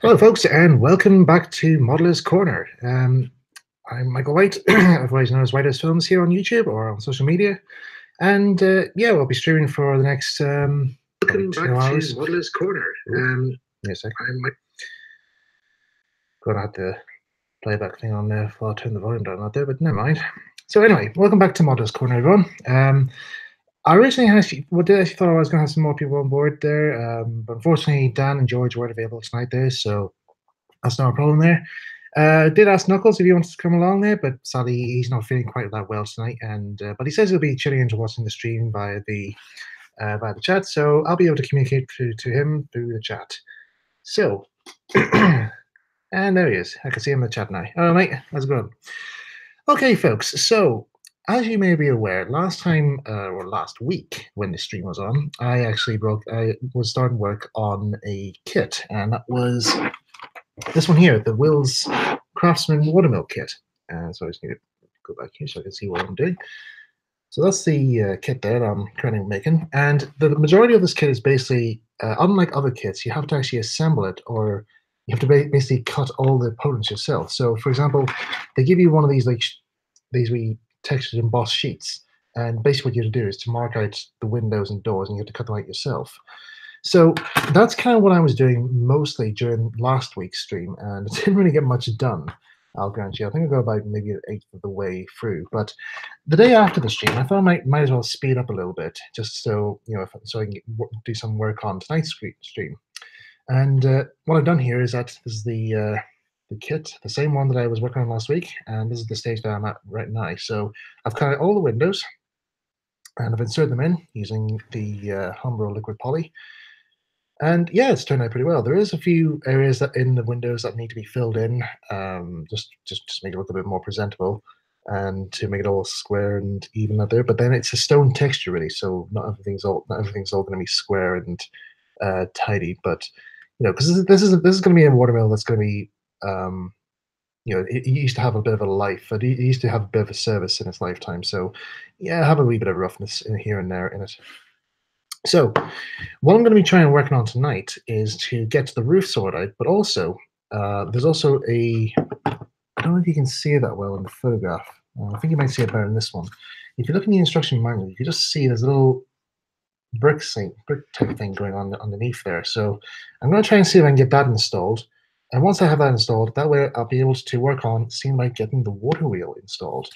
Hello, folks, and welcome back to Modeller's Corner. I'm Michael White, otherwise known as Whitehouse Films, here on YouTube or on social media. And yeah, we'll be streaming for the next probably Welcome 2 hours. to Modeller's Corner. Yes, I I'm gonna have the playback thing on there before I turn the volume down out there, but never mind. So anyway, welcome back to Modeller's Corner, everyone. I originally actually, thought I was going to have some more people on board there, but unfortunately, Dan and George weren't available tonight there, so that's not a problem there. Did ask Knuckles if he wants to come along there, but sadly he's not feeling quite that well tonight. And but he says he'll be tuning into watching the stream via the chat, so I'll be able to communicate to him through the chat. So, and there he is. I can see him in the chat now. All right, mate, how's it going? Okay, folks. So, as you may be aware, last time or last week when the stream was on, I was starting work on a kit, and that was this one here, the Will's Craftsman Watermill kit. So I just need to go back here so I can see what I'm doing. So that's the kit there that I'm currently making. And the majority of this kit is basically, unlike other kits, you have to actually assemble it, or you have to basically cut all the components yourself. So for example, they give you one of these these wee textured embossed sheets. And basically what you have to do is to mark out the windows and doors, and you have to cut them out yourself. So that's kind of what I was doing mostly during last week's stream, and it didn't really get much done, I'll grant you. I think I got about maybe an eighth of the way through. But the day after the stream, I thought I might as well speed up a little bit, just so so I can do some work on tonight's stream. And what I've done here is that this is the kit, the same one that I was working on last week, and this is the stage that I'm at right now. So I've cut out all the windows, and I've inserted them in using the Hornby liquid poly. And yeah, it's turned out pretty well. There is a few areas that in the windows that need to be filled in, just make it look a bit more presentable, and to make it all square and even out there. But then it's a stone texture, really, so not everything's all going to be square and tidy. But because this is going to be a watermill that's going to be, it used to have a bit of a life. It used to have a bit of a service in its lifetime. So yeah, have a wee bit of roughness in here and there in it. So, what I'm going to be trying and working on tonight is to get to the roof sorted out, but also there's also I don't know if you can see it that well in the photograph. I think you might see it better in this one. If you look in the instruction manual, you can just see there's a little brick type thing going on underneath there. So I'm going to try and see if I can get that installed. And once I have that installed, that way I'll be able to work on seeing about getting the water wheel installed.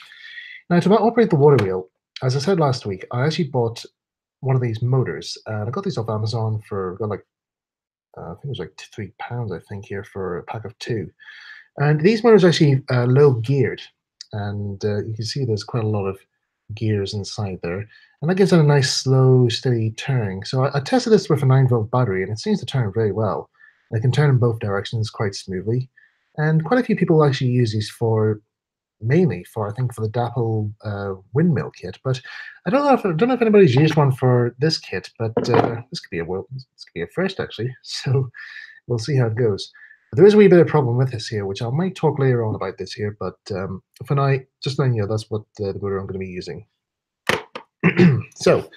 Now, to operate the water wheel, as I said last week, I actually bought one of these motors, and I got these off Amazon for like I think it was like £3, I think, here for a pack of two. And these motors are actually low geared, and you can see there's quite a lot of gears inside there, and that gives it a nice slow, steady turning. So I tested this with a 9-volt battery, and it seems to turn very well. It can turn in both directions quite smoothly, and quite a few people actually use these for mainly for I think for the Dapple windmill kit. But I don't know if anybody's used one for this kit, but this could be a first actually. So we'll see how it goes. But there is a wee bit of problem with this here, which I might talk later on about this here. But for now, just letting you know, that's what the motor I'm going to be using. So.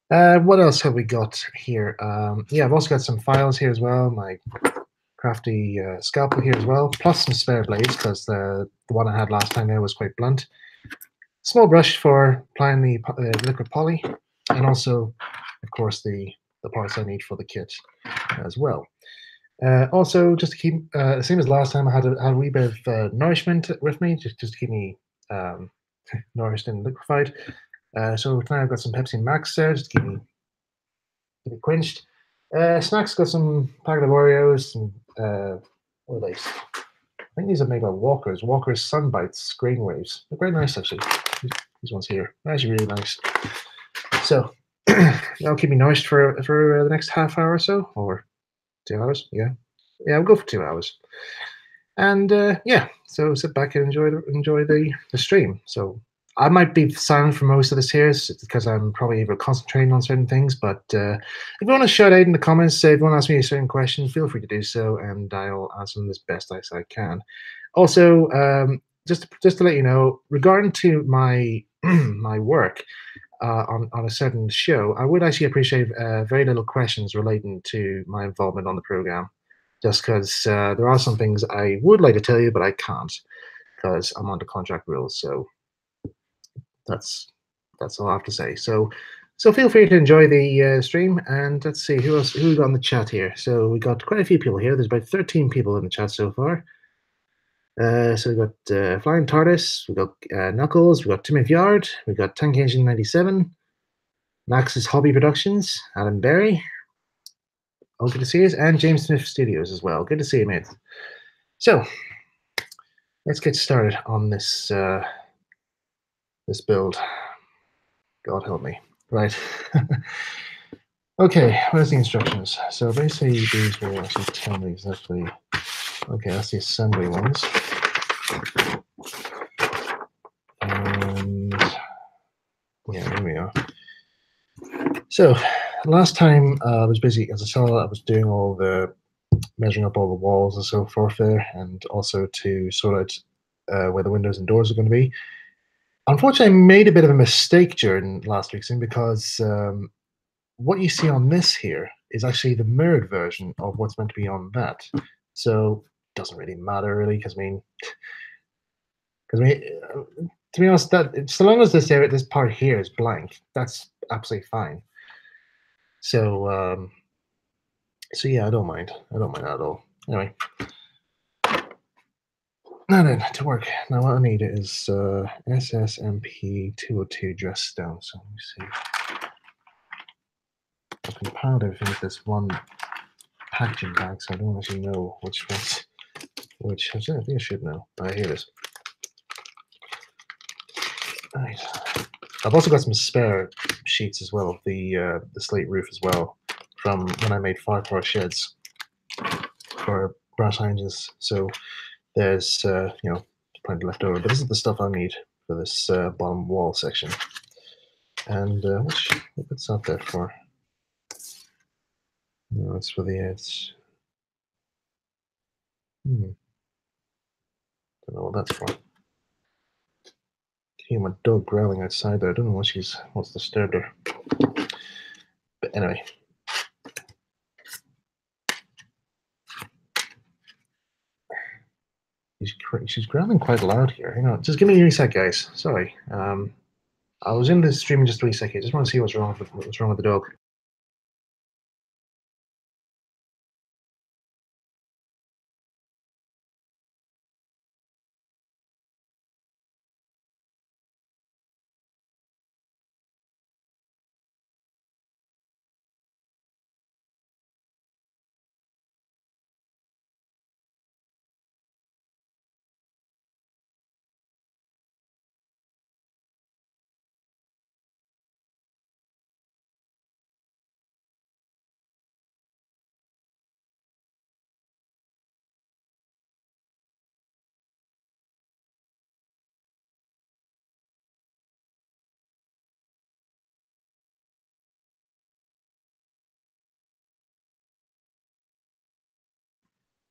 What else have we got here? Yeah, I've also got some files here as well. My crafty scalpel here as well, plus some spare blades because the one I had last time there was quite blunt. Small brush for applying the liquid poly, and also, of course, the parts I need for the kit as well. Also, just to keep the same as last time, I had a wee bit of nourishment with me, just to keep me nourished and liquefied. So tonight I've got some Pepsi Max there, just to keep me quenched. Snacks, got some packet of Oreos and what are these? I think these are made by Walker's Sunbites Grain Waves. They're very nice actually. These ones here, they're actually really nice. So that'll keep me nourished for the next half hour or so, or 2 hours. Yeah, I'll go for 2 hours. And yeah, so sit back and enjoy the stream. So I might be silent for most of this here because I'm probably concentrating on certain things. But if you want to shout out in the comments, if you want to ask me a certain question, feel free to do so, and I'll answer them as best as I can. Also, just to let you know, regarding to my my work, on a certain show, I would actually appreciate very little questions relating to my involvement on the program, just because there are some things I would like to tell you, but I can't because I'm under contract rules. So that's that's all I have to say. So feel free to enjoy the stream, and let's see who we got on the chat here. So we got quite a few people here. There's about 13 people in the chat so far. So we got Flying TARDIS, we got Knuckles, we got Timothy Yard, we got Tank Asian 97, Max's Hobby Productions, Alan Berry. Oh, good to see you, and James Smith Studios as well. Good to see you, mate. So let's get started on this this build. God help me. Right. Okay, where's the instructions? So basically these will actually tell me exactly. Okay, that's the assembly ones. And yeah, here we are. So last time I was busy, as I said, I was doing all the measuring up all the walls and so forth there, and also to sort out where the windows and doors are going to be. Unfortunately, I made a bit of a mistake during last week's thing because what you see on this here is actually the mirrored version of what's meant to be on that. So it doesn't really matter, really, because to be honest, that so long as this part here is blank, that's absolutely fine. So so yeah, I don't mind. I don't mind at all. Anyway. Now then, to work. Now what I need is SSMP 202 dress down. So let me see. I compiled everything with this one packaging bag, so I don't actually know which ones. Which I think I should know. Here it is. Right. I've also got some spare sheets as well of the slate roof as well from when I made Farquhar sheds for brass hinges. So there's plenty left over, but this is the stuff I need for this bottom wall section. And what's that there for? No, it's for the edge. Don't know what that's for. Hear my dog growling outside there. I don't know what's disturbed her. But anyway. She's growling quite loud here. Hang on, just give me a sec, guys. Sorry. I was in the stream in just 3 seconds. Just want to see what's wrong with the dog.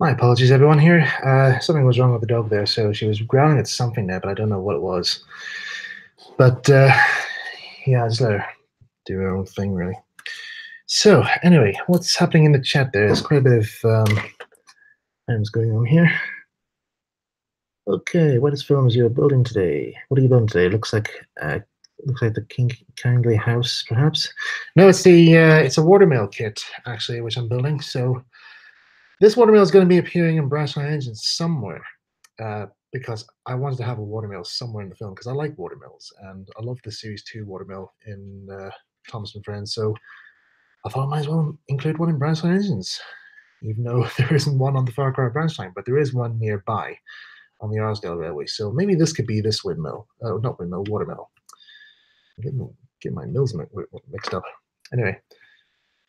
My apologies, everyone here. Something was wrong with the dog there, so she was growling at something there, but I don't know what it was. But yeah, just let her do her own thing, really. So anyway, what's happening in the chat there? There's quite a bit of items going on here. Okay, what is films you're building today? What are you building today? Looks like the Kindly house, perhaps. No, it's a watermill kit actually, which I'm building. So this watermill is going to be appearing in Brass Eye Engines somewhere, because I wanted to have a watermill somewhere in the film because I like watermills and I love the Series 2 watermill in Thomas and Friends. So I thought I might as well include one in Brass Eye Engines, even though there isn't one on the Farquhar branch line, but there is one nearby on the Arsdale Railway. So maybe this could be this windmill. Not windmill, watermill. I'm getting my mills mixed up. Anyway.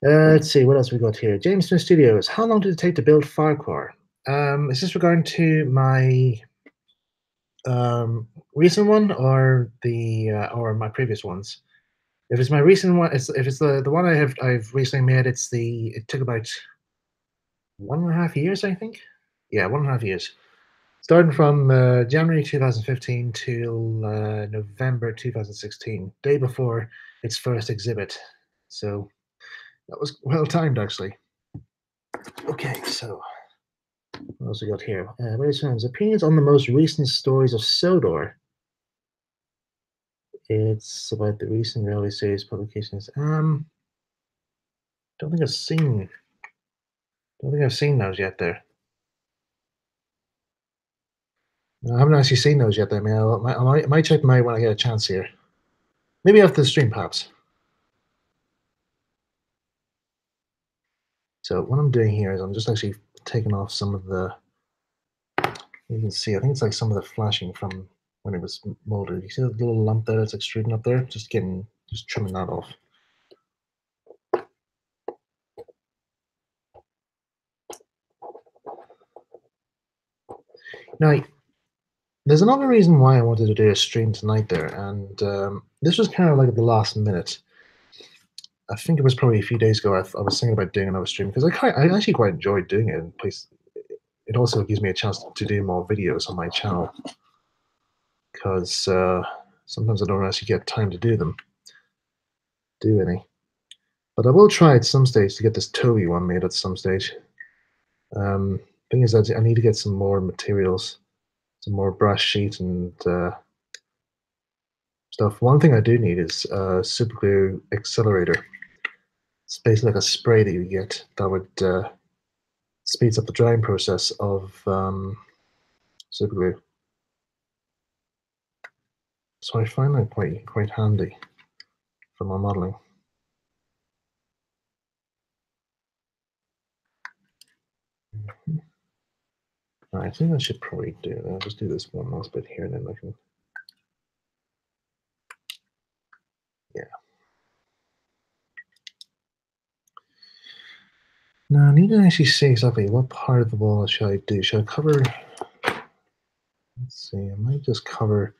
Let's see, what else we got here? James Smith Studios. How long did it take to build Farquhar? Is this regarding to my recent one or or my previous ones? If it's my recent one, if it's the one I've recently made, it took about 1.5 years, I think. Yeah, 1.5 years. Starting from January 2015 till November 2016, day before its first exhibit. So that was well timed, actually. Okay, so what else we got here? Various friends. Opinions on the most recent stories of Sodor. It's about the recent reality series publications. Don't think I've seen. Don't think I've seen those yet. There, no, I haven't actually seen those yet. There, I mean, I might check them out when I get a chance here. Maybe after the stream, perhaps. So what I'm doing here is I'm just actually taking off some of the. You can see, I think it's like some of the flashing from when it was molded. You see that little lump there that's extruding up there? Just trimming that off. Now, there's another reason why I wanted to do a stream tonight there, and this was kind of like at the last minute. I think it was probably a few days ago. I was thinking about doing another stream because I actually quite enjoyed doing it. And please, it also gives me a chance to do more videos on my channel because sometimes I don't actually get time to do any. But I will try at some stage to get this Toby one made at some stage. Thing is that I need to get some more materials, some more brush sheet and stuff. One thing I do need is a super glue accelerator. It's basically like a spray that you get that would speeds up the drying process of super glue. So I find that quite handy for my modeling. I think I should probably do. I'll just do this one last bit here, and then I can. Yeah. Now I need to actually see exactly what part of the wall should I do. Should I cover? Let's see. I might just cover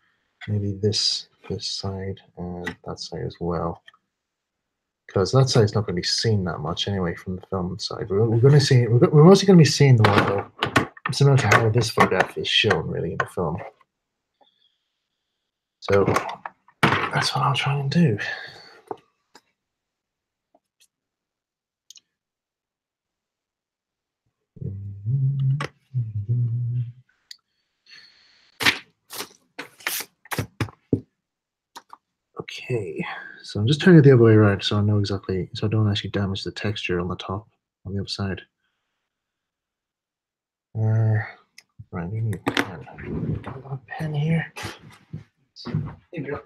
maybe this side and that side as well, because that side's not going to be seen that much anyway from the film side. We're going to see. We're mostly going to be seeing the one though, similar to how this photograph is shown really in the film. So that's what I'll try and do. Okay, so I'm just turning it the other way around so I know exactly, so I don't actually damage the texture on the top, on the other side. Right, we need a pen. I've got a pen here. Here we go.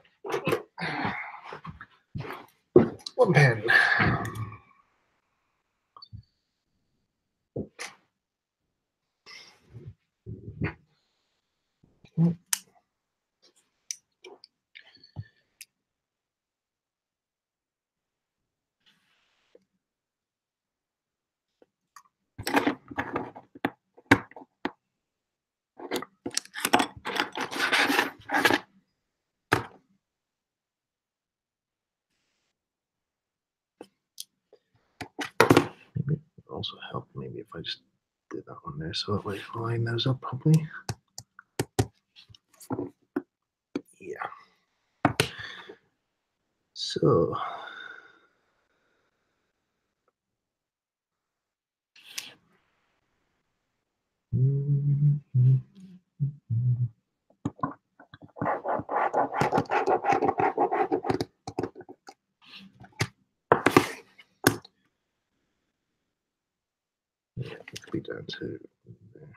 One pen. Maybe it would also help maybe if I just did that one there so that way I line those up properly. Yeah. So yeah, it could be down to there.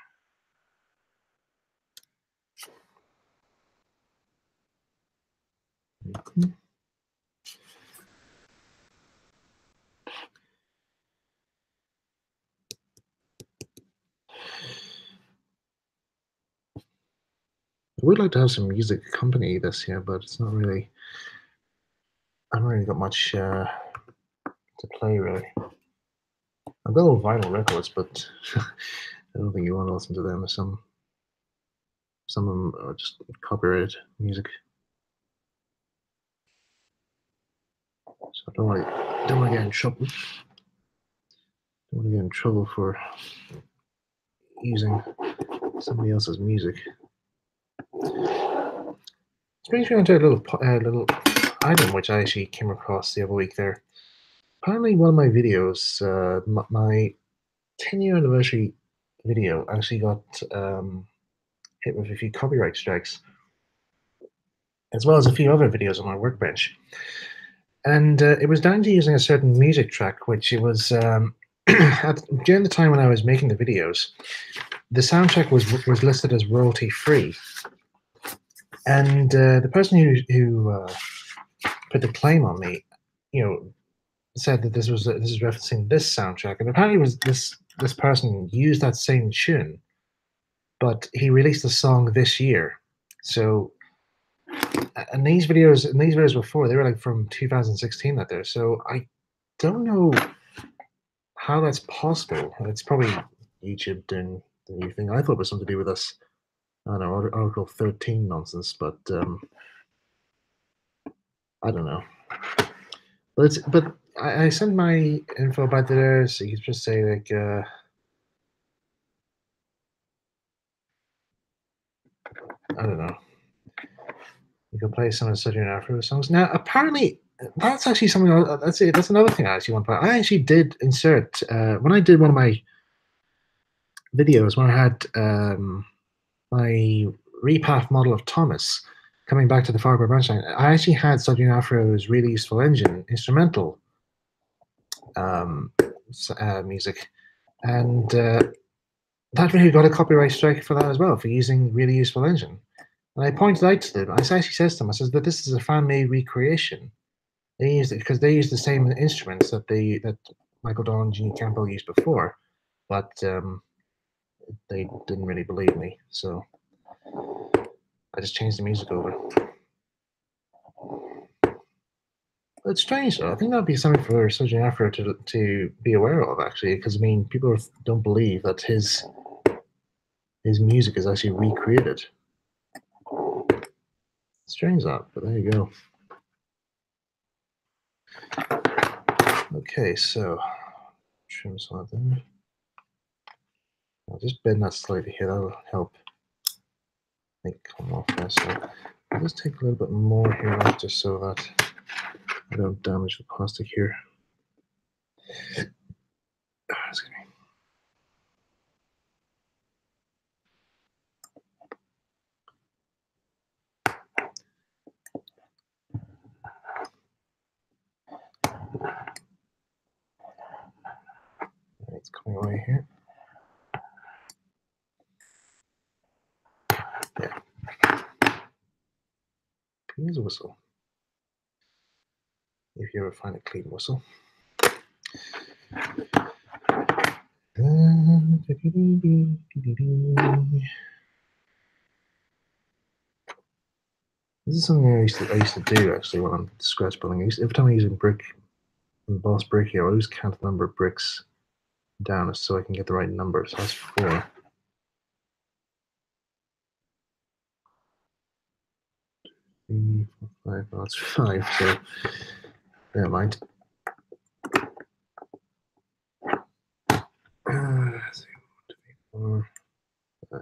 I would like to have some music accompany this here, but it's not really. I haven't really got much to play really. I've got little vinyl records, but I don't think you want to listen to them. Some of them are just copyrighted music, so I don't want to get in trouble. Don't want to get in trouble for using somebody else's music. This brings me onto a little item which I actually came across the other week there. Apparently, one of my videos, my 10-year anniversary video, actually got hit with a few copyright strikes, as well as a few other videos on my workbench. And it was down to using a certain music track, which it was during the time when I was making the videos, the soundtrack was listed as royalty free, and the person who put the claim on me, said that this is referencing this soundtrack, and apparently was this person used that same tune, but he released the song this year. So, and these videos before, they were like from 2016 that there. So I don't know how that's possible. It's probably YouTube doing the new thing. I thought it was something to do with this, I don't know, Article 13 nonsense, but I don't know. But I sent my info back to there, so you could just say like I don't know. You can play some of the Southern Afro songs. Now, apparently, that's actually something. That's it. That's another thing I actually want to play. I actually did insert when I did one of my videos when I had my repath model of Thomas coming back to the Firebird branch line. I actually had Southern Afro's Really Useful Engine instrumental music, and that really got a copyright strike for that as well, for using Really Useful Engine. And I pointed out to them, I actually says to them, I says that this is a fan-made recreation. They used it because they used the same instruments that Michael Dawn and Gene Campbell used before, but they didn't really believe me, so I just changed the music over. But it's strange though. I think that'd be something for Sergeant Afro to be aware of, actually, because I mean, people don't believe that his music is actually recreated. Strange that, but there you go. Okay, so trim something. I'll just bend that slightly here. That'll help make it come off faster. I'll just take a little bit more here, just so that I don't damage the plastic here. It's coming away here. Yeah. Here's a whistle. If you ever find a clean whistle. This is something I used to do actually when I'm scratch building. Every time I'm using brick and boss brick here, I always count the number of bricks down so I can get the right number. So that's 4. 3, 4, 5. Oh, that's 5. So never mind. 1, 2, 3, 4, 5.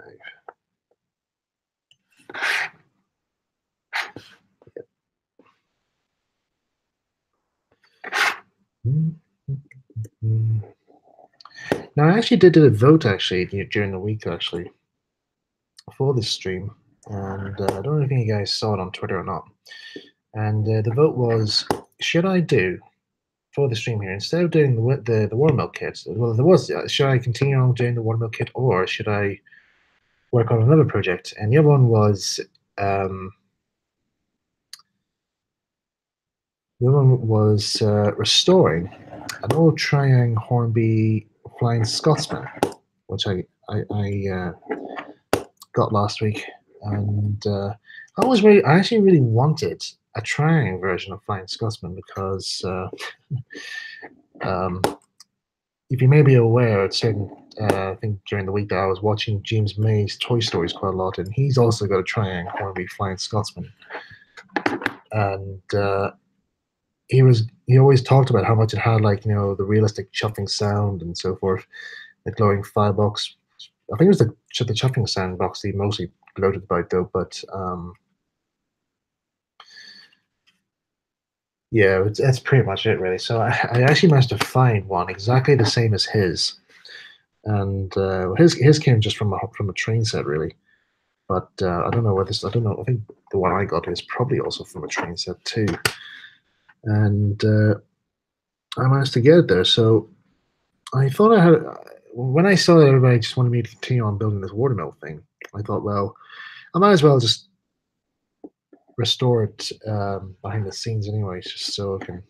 Now I actually did a vote actually during the week actually for this stream, and I don't know if you guys saw it on Twitter or not. And the vote was: should I do for the stream here, instead of doing the watermill kit? Well, there was should I continue on doing the watermill kit, or should I work on another project? And the other one was restoring an old Triang Hornby Flying Scotsman, which I got last week, and I actually really wanted a Triang version of Flying Scotsman because if you may be aware, at certain I think during the week that I was watching James May's Toy Stories quite a lot, and he's also got a Triang Hornby Flying Scotsman, and he always talked about how much it had, like, the realistic chuffing sound and so forth, the glowing firebox. I think it was the chuffing sound box he mostly gloated about though, but Yeah, that's pretty much it, really. So I actually managed to find one exactly the same as his, and his came just from a train set, really. But I don't know where this. I don't know. I think the one I got is probably also from a train set too, and I managed to get it there. So I thought I had. When I saw that everybody just wanted me to continue on building this watermill thing, I thought, well, I might as well just restore it behind the scenes anyway, just so I can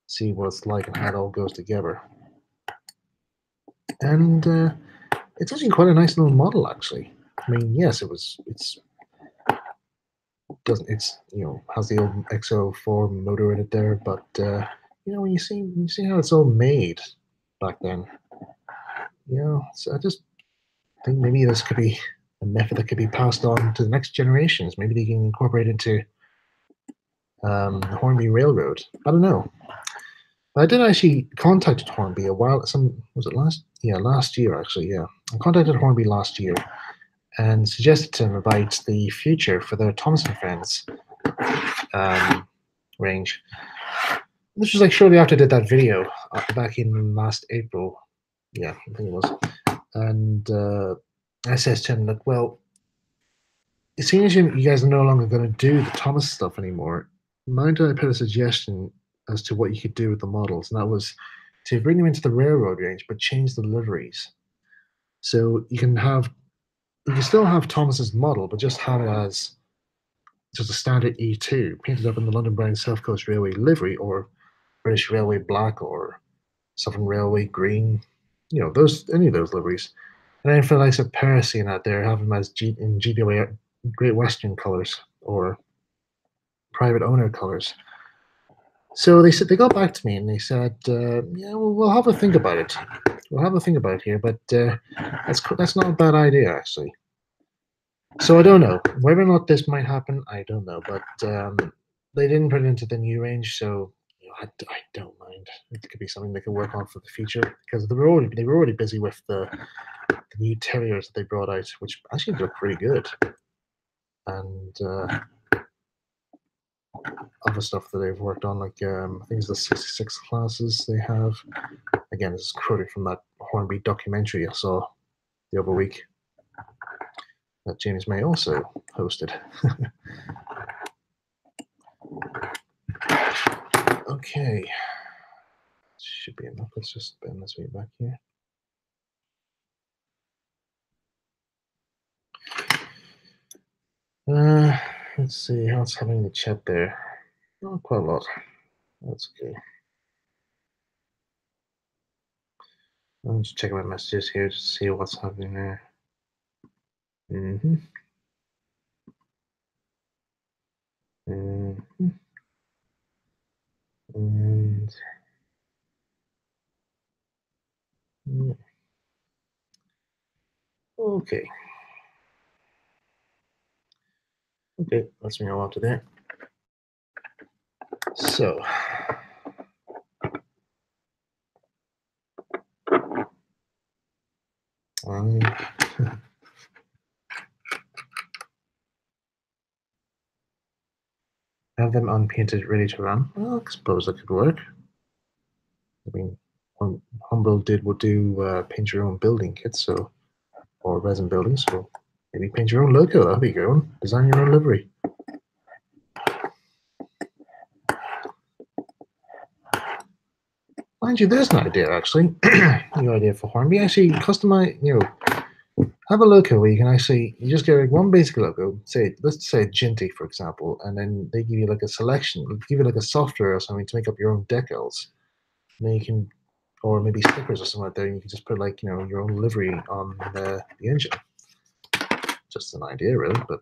see what it's like and how it all goes together. And it's actually quite a nice little model, actually. I mean, yes, it's doesn't it's has the old XO4 motor in it there, but when you see how it's all made back then, so I just think maybe this could be a method that could be passed on to the next generations. Maybe they can incorporate into the Hornby Railroad. I don't know. But I did actually contact Hornby a while. Was it last? Yeah, last year actually. Yeah, I contacted Hornby last year and suggested to him about the future for their Thomas and Friends um, range. This was like shortly after I did that video back in last April. Yeah, I think it was. And I says to him, look, well, seeing as you guys are no longer going to do the Thomas stuff anymore, mind I put a suggestion as to what you could do with the models, and that was to bring them into the railroad range, but change the liveries. So you can still have Thomas's model, but just have it as just a standard E2 painted up in the London Brown South Coast Railway livery, or British Railway black, or Southern Railway green. Those any of those liveries. And then for the likes of Percy and out there, have them as in GWA Great Western colours or private owner colours. So they got back to me and they said, "Yeah, we'll have a think about it. We'll have a think about it here, but that's not a bad idea actually." So I don't know whether or not this might happen. I don't know, but they didn't put it into the new range, so I don't mind. It could be something they could work on for the future because they were already busy with the new terriers that they brought out, which actually look pretty good, and other stuff that they've worked on, like I think it's the 66 classes they have. Again, this is quoted from that Hornby documentary I saw the other week that James May also hosted. Okay, should be enough. Let's just bend this way back here. Let's see how's having the chat there. Not quite a lot. That's okay. I'm just checking my messages here to see what's happening there. Mm-hmm. Mm-hmm. And yeah. Okay. Okay, let's move on to that. So I have them unpainted, ready to run. Well, I suppose that could work. I mean, Humble would do paint your own building kits, so or resin buildings. So maybe paint your own logo. That'd be a good one. Design your own livery. Mind you, there's an idea actually. New idea for Hornby. Actually, customize. Have a logo where you can actually you just get like one basic logo. Let's say Ginty, for example, and then they give you like a selection. Give you like a software or something to make up your own decals. And then you can, or maybe stickers or something like that. And you can just put like your own livery on the engine. Just an idea, really, but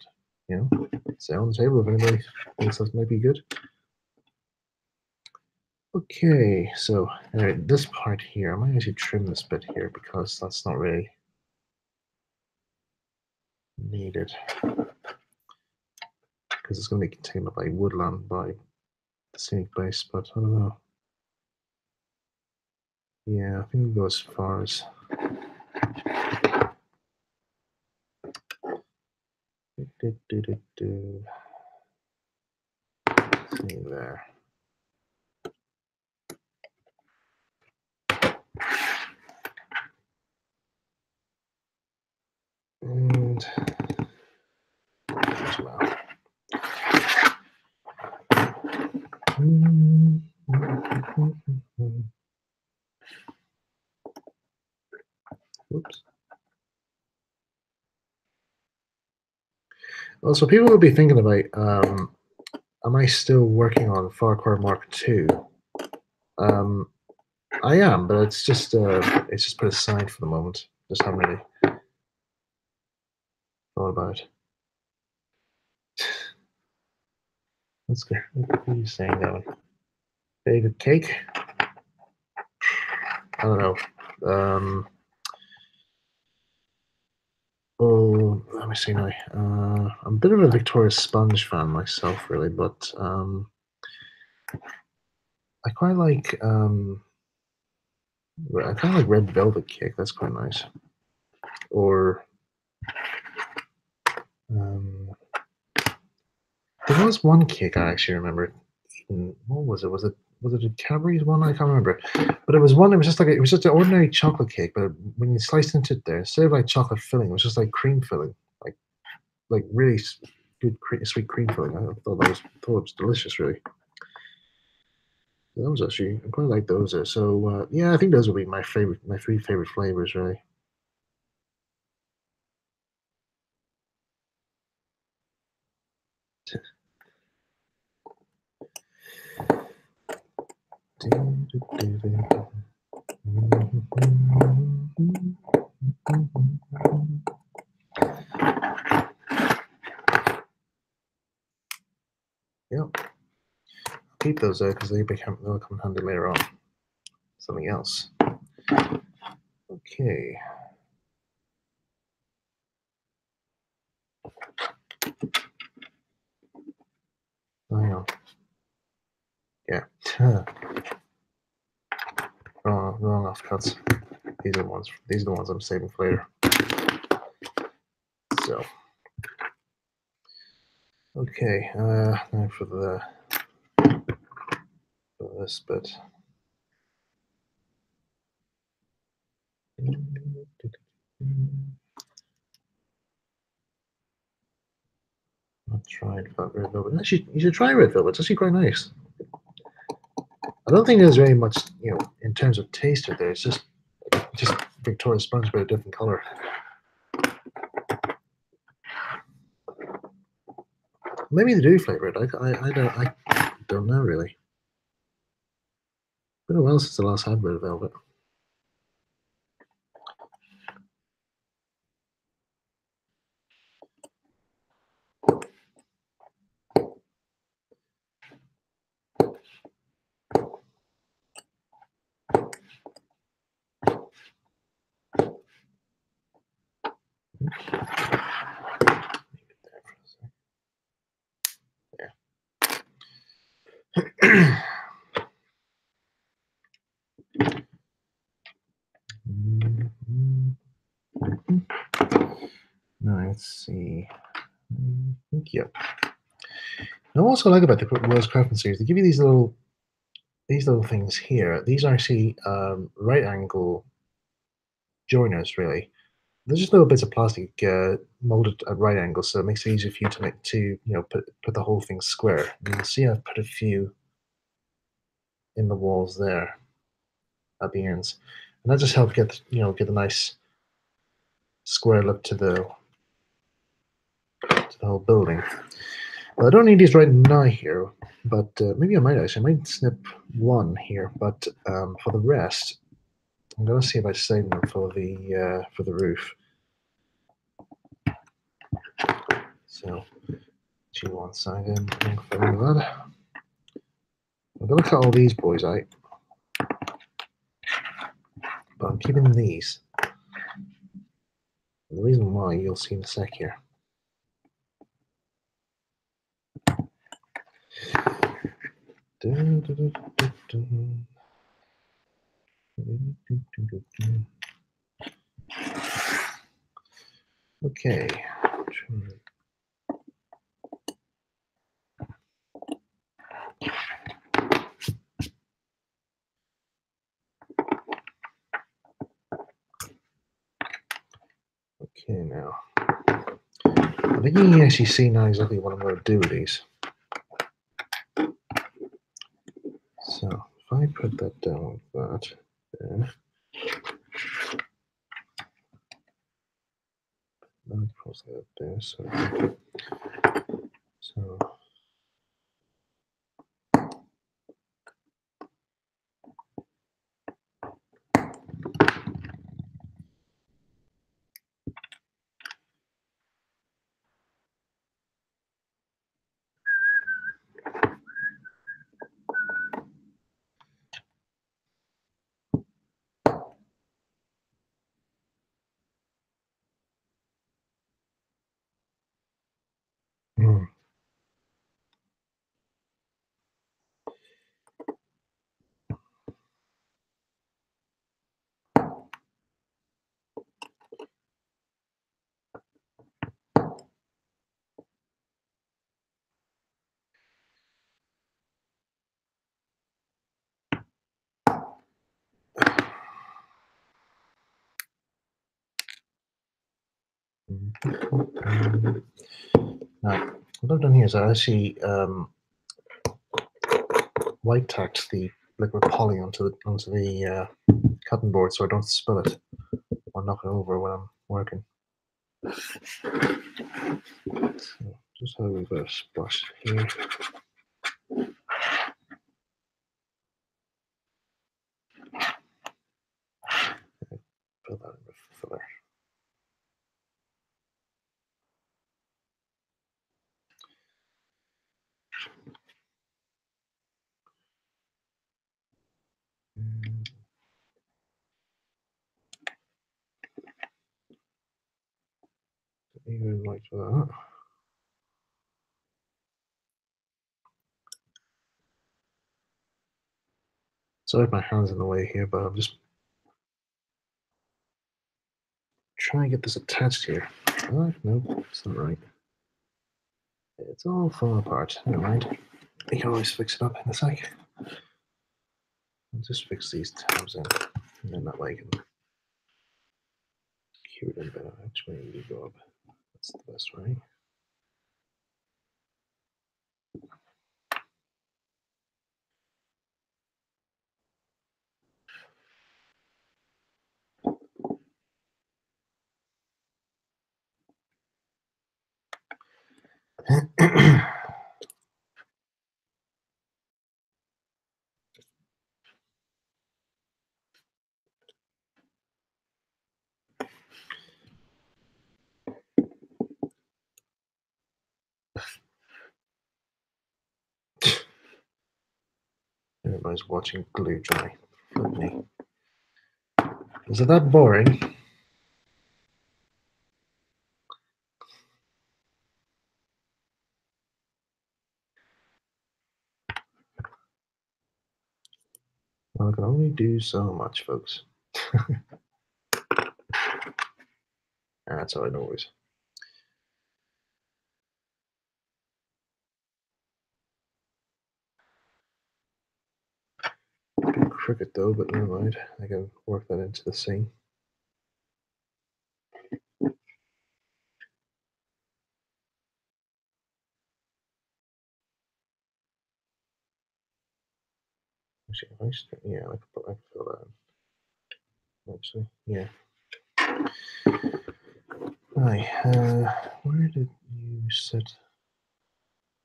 it's on the table if anybody thinks that might be good. Okay, so this part here, I might actually trim this bit here because that's not really needed because it's going to be contained by woodland by the scenic base, but I don't know. Yeah, I think we'll go as far as see there. Oops. Also, people will be thinking about, am I still working on Far Cry Mark II? Um, I am, but it's just put aside for the moment. Just haven't really thought about it. Let's go. What are you saying, that one? David Cake? I don't know. Oh, let me see now. I'm a bit of a Victoria Sponge fan myself, really, but I quite like I kind of like red velvet cake. That's quite nice. Or um, there was one cake I actually remember eating. What was it? Was it a Cadbury's one? I can't remember. But it was one. It was just an ordinary chocolate cake. But when you sliced into it, there instead of like chocolate filling, it was just like cream filling, like really good sweet cream filling. I thought it was delicious, really. Those actually, I quite like those. So yeah, I think those would be my three favorite flavors, really. Yep, keep those there because they'll come handy later on. Something else. Okay. Hang on. Yeah. Wrong offcuts. These are the ones. These are the ones I'm saving for later. So. Okay. Now for this bit. Not tried red velvet. Actually, you should try red velvet. It's actually quite nice. I don't think there's very much, in terms of taste there. It's just Victoria Sponge, but a different color. Maybe they do flavor it. I don't know really. Been a while since the last had red velvet. Yeah. Now let's see. Yep. And what I also like about the World's Craftsman series, they give you these little things here. These are actually right angle joiners, really. They're just little bits of plastic molded at right angles, so it makes it easier for you to put the whole thing square. And you'll see I've put a few in the walls there at the ends, and that just helps get a nice square look to the whole building. Well, I don't need these right now here, but maybe I might actually. I might snip one here, but for the rest, I'm gonna see if I save them for the roof. So G1 side in, that. I'm gonna cut all these boys out, but I'm keeping these. And the reason why you'll see in a sec here. Okay. Okay, now. I think you can actually see now exactly what I'm going to do with these. So, if I put that down like that, then close that there. So hmm. Now, what I've done here is I actually white tacked the liquid poly onto the cutting board so I don't spill it or knock it over when I'm working. So just have a bit of splash here. Fill that in with filler. Even like that. Sorry, my hand's in the way here, but I'm just trying to get this attached here. Oh, no, it's not right. It's all falling apart. Never mind. We can always fix it up in a sec. I'll just fix these tabs in, and then that way I can cue it in better. Which way do you go up? That's the best way. Everybody's watching glue dry. Flip me. Is it that boring? Well, I can only do so much, folks. That's how I know always. Crooked though, but never mind. I can work that into the seam. Actually, if I yeah, I can fill that in. Actually, yeah. Right, where did you set?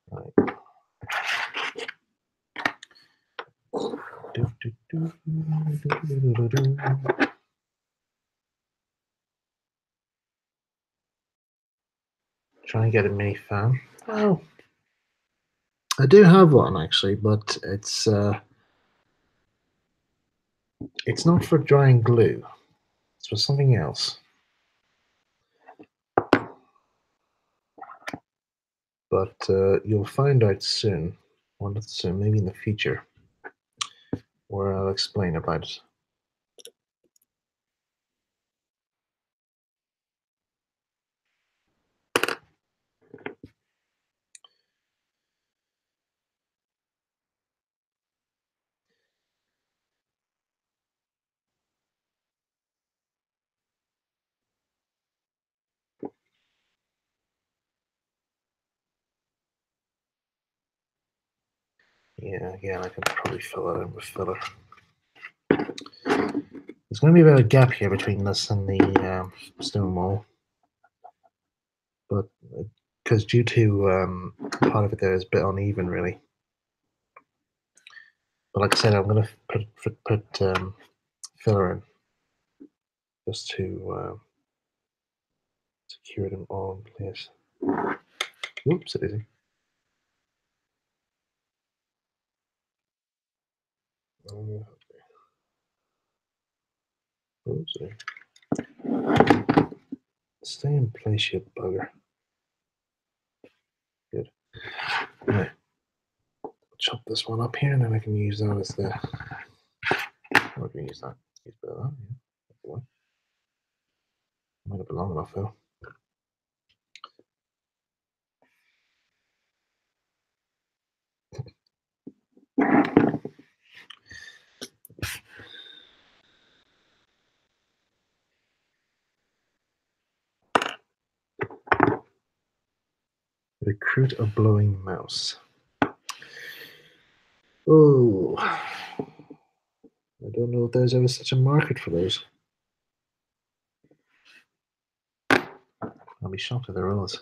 Right. Try and get a mini fan. Oh, I do have one actually, but it's not for drying glue. It's for something else. But you'll find out soon. Well, not soon, maybe in the future, where I'll explain about it. Yeah, again, I can probably fill it in with filler. There's going to be a bit of a gap here between this and the stone wall. but because due to part of it there is a bit uneven, really. But like I said, I'm going to put filler in just to secure them all in place. Oops, it isn't. Oops, stay in place, you bugger. Good. Right. Chop this one up here, and then I can use that as the. I can use that. Use a bit of that. Yeah. Might have been long enough though. Recruit a blowing mouse. Oh, I don't know if there's ever such a market for those. I'll be shocked if there was.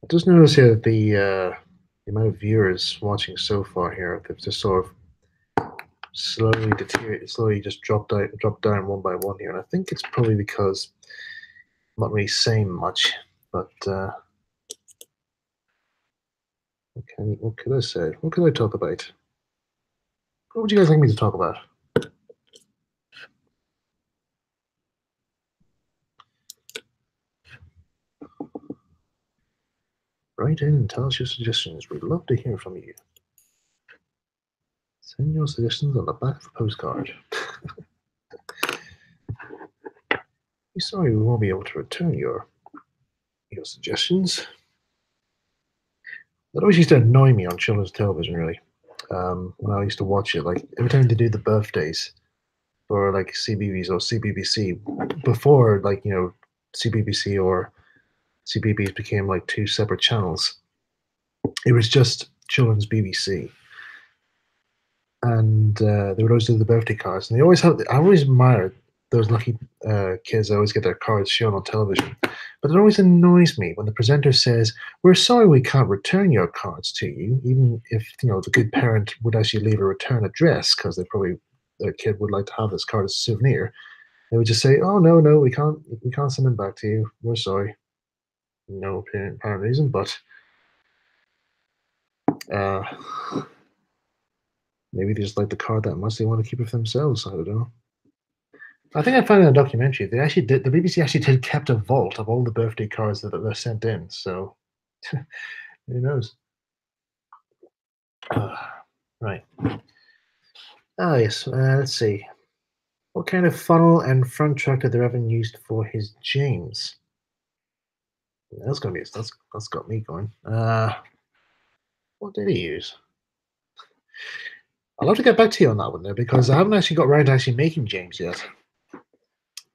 I just noticed here that the amount of viewers watching so far here, they've just sort of slowly deteriorated, slowly just dropped down one by one here, and I think it's probably because I'm not really saying much. But what could I say? What could I talk about? What would you guys like me to talk about? Write in and tell us your suggestions. We'd love to hear from you. Send your suggestions on the back of a postcard. We're sorry we won't be able to return your suggestions. That always used to annoy me on children's television, really. When I used to watch it, like every time they do the birthdays for like CBBS or CBBC, before CBBC or CBBS became like two separate channels, it was just children's BBC, and they would always do the birthday cards, and they always have. I always admired those lucky kids that always get their cards shown on television. But it always annoys me when the presenter says, "We're sorry we can't return your cards to you," even if the good parent would actually leave a return address because they probably their kid would like to have this card as a souvenir. They would just say, "Oh no, we can't send them back to you. We're sorry." No apparent reason, but uh, maybe they just like the card that much they want to keep it for themselves. I don't know. I think I found in a documentary they actually did. The BBC actually did kept a vault of all the birthday cards that were sent in. So who knows? Uh, right. Ah, yes. Let's see. What kind of funnel and front truck did the Reverend used for his James? That's gonna be that's got me going. What did he use? I'll have to get back to you on that one there because I haven't actually got around to actually making James yet.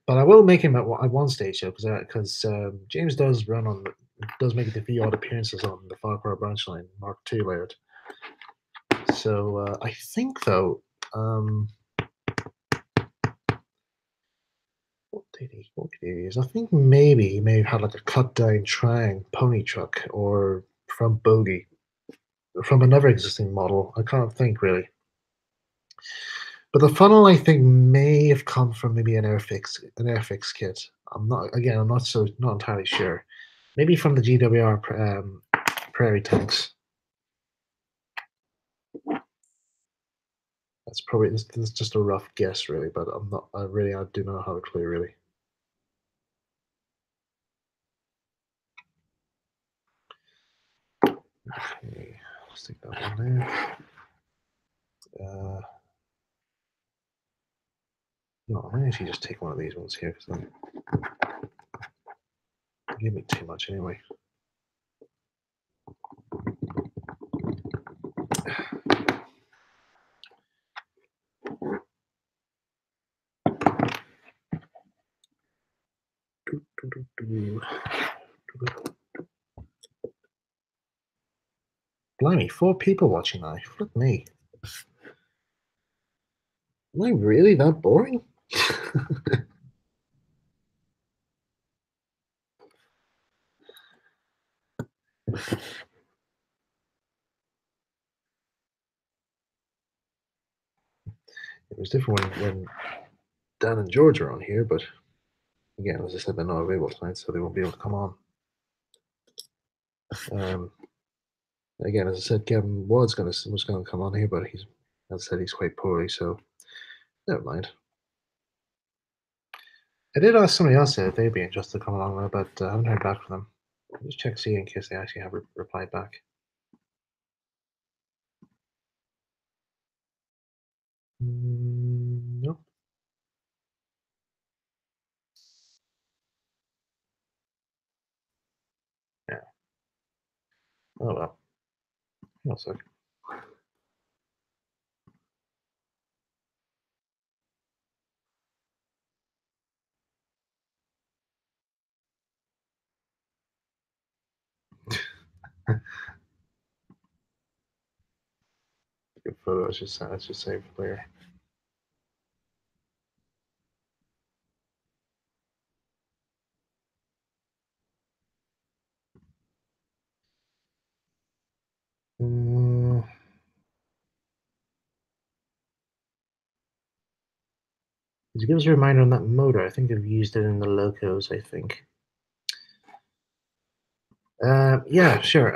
But I will make him at one stage though, because James does make a few odd appearances on the Far Cry Branch Line Mark II layout. So I think though, what did he use? I think maybe he may have had like a cut down Trang pony truck or front bogie from another existing model. I can't think really. But the funnel I think may have come from maybe an Airfix kit. I'm not entirely sure. Maybe from the GWR Prairie tanks. This is just a rough guess really, but I do not have a clue really. Okay, stick that one there. No, I might actually just take one of these ones here because they give me too much anyway. Blimey, 4 people watching that. Flip me. Am I really that boring? It was different when Dan and George are on here, but again, as I said, they're not available tonight, so they won't be able to come on. Um, again, as I said, Kevin was gonna come on here, but as I said, he's quite poorly, so never mind. I did ask somebody else if they'd be interested to come along, but I haven't heard back from them. I'll just check see in case they actually have replied back. Nope. Yeah. Oh well. No sec. Good photo. I should save later. Mm, Could you give us a reminder on that motor? I think I've used it in the locos. I think. Yeah, sure.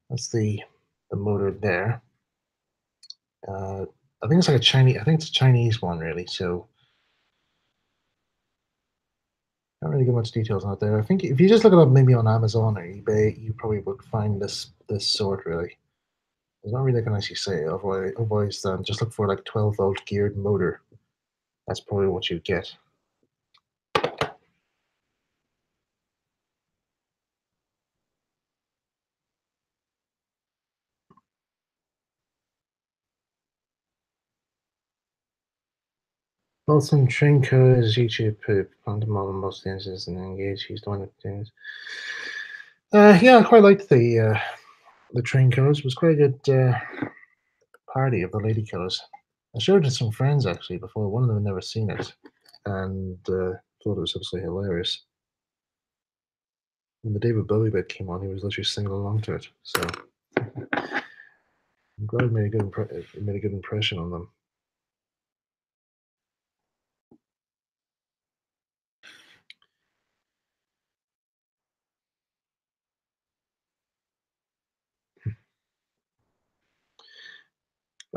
That's the motor there. Uh, I think it's like a Chinese. I think it's a Chinese one, really. So can't really get much details on it there. I think if you just look it up maybe on Amazon or eBay, you probably would find this sort really. There's not really I can actually say. Otherwise, just look for like 12-volt geared motor. That's probably what you get. Wilson train code is YouTube on the model most instances and engage. He's the one that things. Yeah, I quite liked the train codes. It was quite a good party of the lady killers. I showed it to some friends actually before. One of them had never seen it, and thought it was absolutely hilarious. When the David Bowie bit came on, he was literally singing along to it. So I'm glad it made a good impression on them.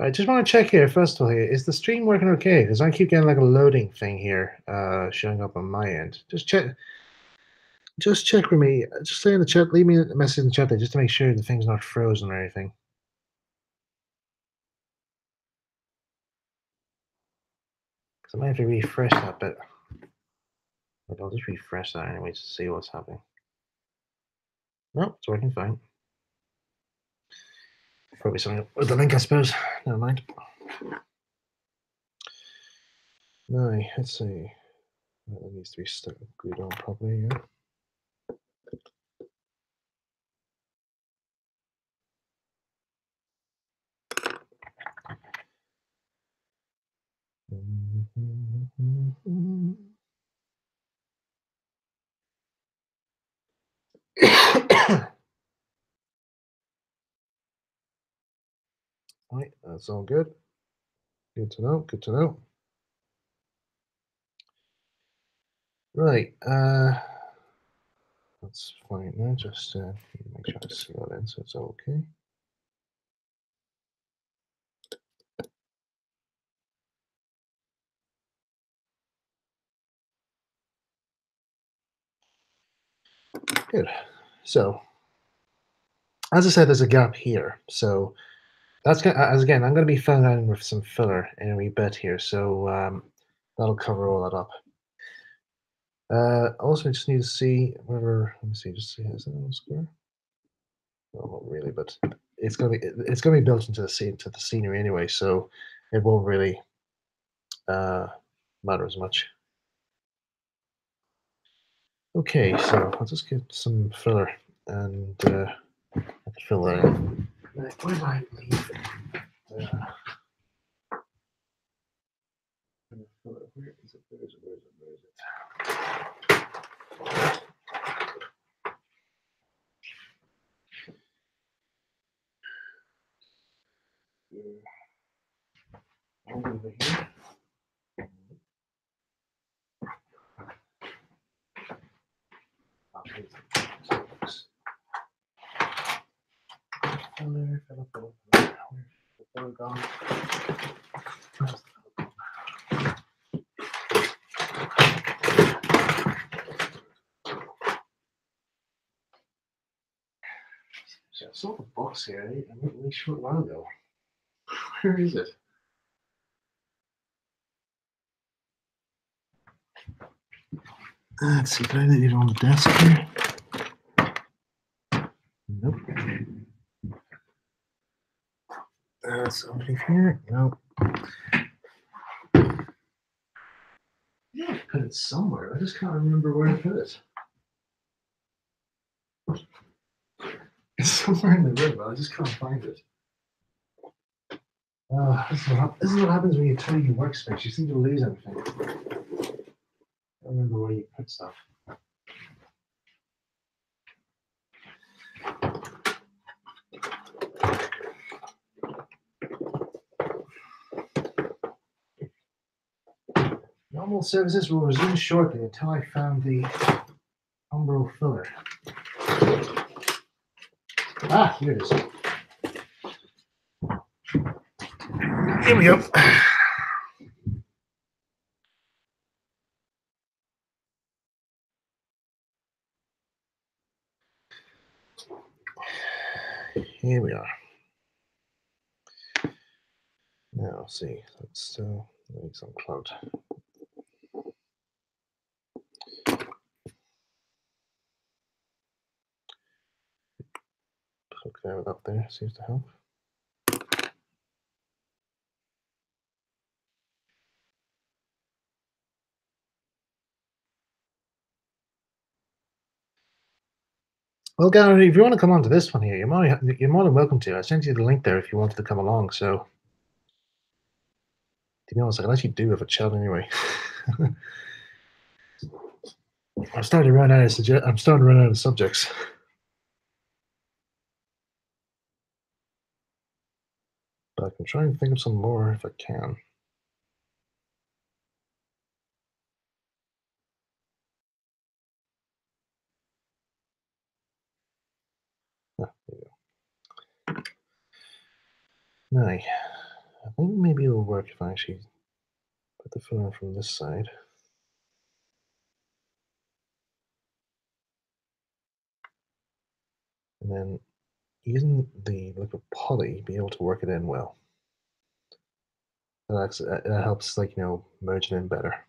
I just want to check here first of all. Here is the stream working okay? Because I keep getting like a loading thing here, showing up on my end. Just check for me. Just say in the chat. Leave me a message in the chat there, just to make sure the thing's not frozen or anything. Because I might have to refresh that bit. But I'll just refresh that anyway to see what's happening. No, it's working fine. Probably something with the link, I suppose. Never mind. No, let's see. That needs to be stuck glued on properly. Yeah. Right, that's all good. Good to know. Good to know. Right. That's fine now. Just make sure I see that in so it's okay. Good. So, as I said, there's a gap here. So that's gonna, as again, I'm going to be filling that in with some filler in a wee bit here. So that'll cover all that up. Also, I just need to see whether. Let me see. Just see. Is that on square? Well, not really, but it's gonna be built into the scene to the scenery anyway, so it won't really uh, matter as much. Okay, so I'll just get some filler and could fill that in. Where did I leave it? Where is it? Where is it? Where is it? Where is it? Over here. So I saw the box here a really short while ago. Where is it? Let's see, can I leave it on the desk here? Nope. Something here? Nope. Yeah, I put it somewhere. I just can't remember where I put it. It's somewhere in the room, but I just can't find it. This is what happens when you tidy your workspace. You seem to lose everything. I don't remember where you put stuff. Normal services will resume shortly until I found the umbral filler. Ah, here it is. Here we go. Here we are. Now, see, let's still make some cloud. Hook that up there seems to help. Well, Gary, if you want to come on to this one here, you're more than welcome to. I sent you the link there if you wanted to come along. So, to be honest, I can actually do have a chat anyway. I'm starting to run out of subjects. But I can try and think of some more if I can. Ah, there you go. Now, I think maybe it'll work if I actually put the filler from this side. And then using the liquid poly, be able to work it in well. That helps, like, merge it in better.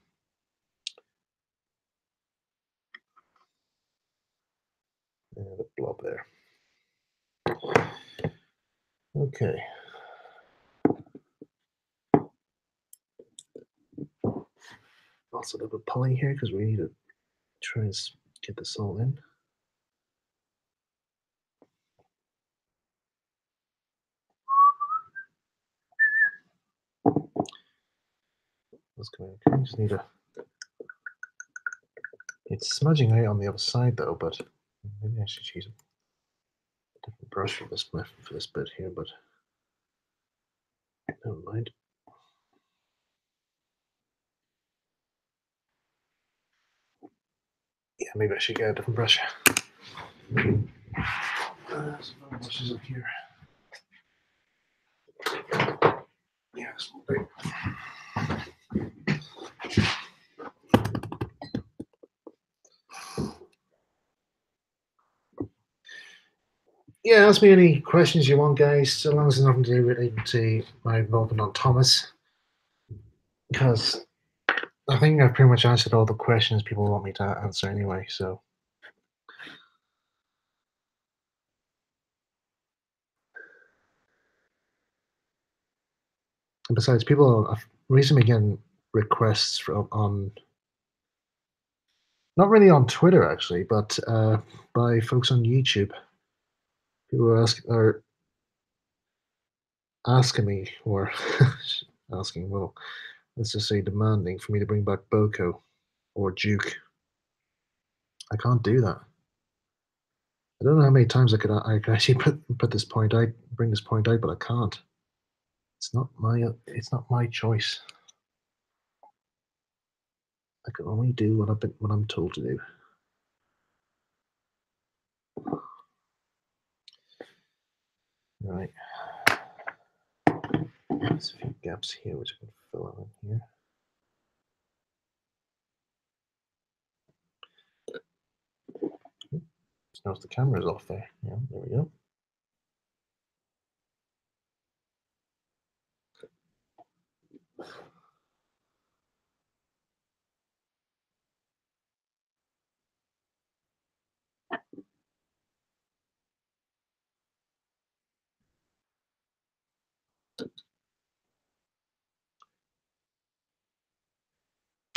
And the blob there. Okay. Also, a little bit poly here because we need to try and get this all in. Let's go. Okay, just need a. It's smudging out on the other side though, but maybe I should use a different brush for this bit here. But never mind. Yeah, maybe I should get a different brush. Some other brushes up here. Yeah, yeah, ask me any questions you want, guys, so long as it's nothing to do with my involvement on Thomas. Because I think I've pretty much answered all the questions people want me to answer anyway, so. And besides, people have recently getting requests on, not really on Twitter actually, but by folks on YouTube People are asking me, or asking, well, let's just say demanding for me to bring back Boko or Duke. I can't do that. I don't know how many times I could actually put this point out, bring this point out, but I can't. It's not my choice. I can only do what I'm told to do. Right. There's a few gaps here which I can fill in here. Just notice the camera's off there. Yeah, there we go.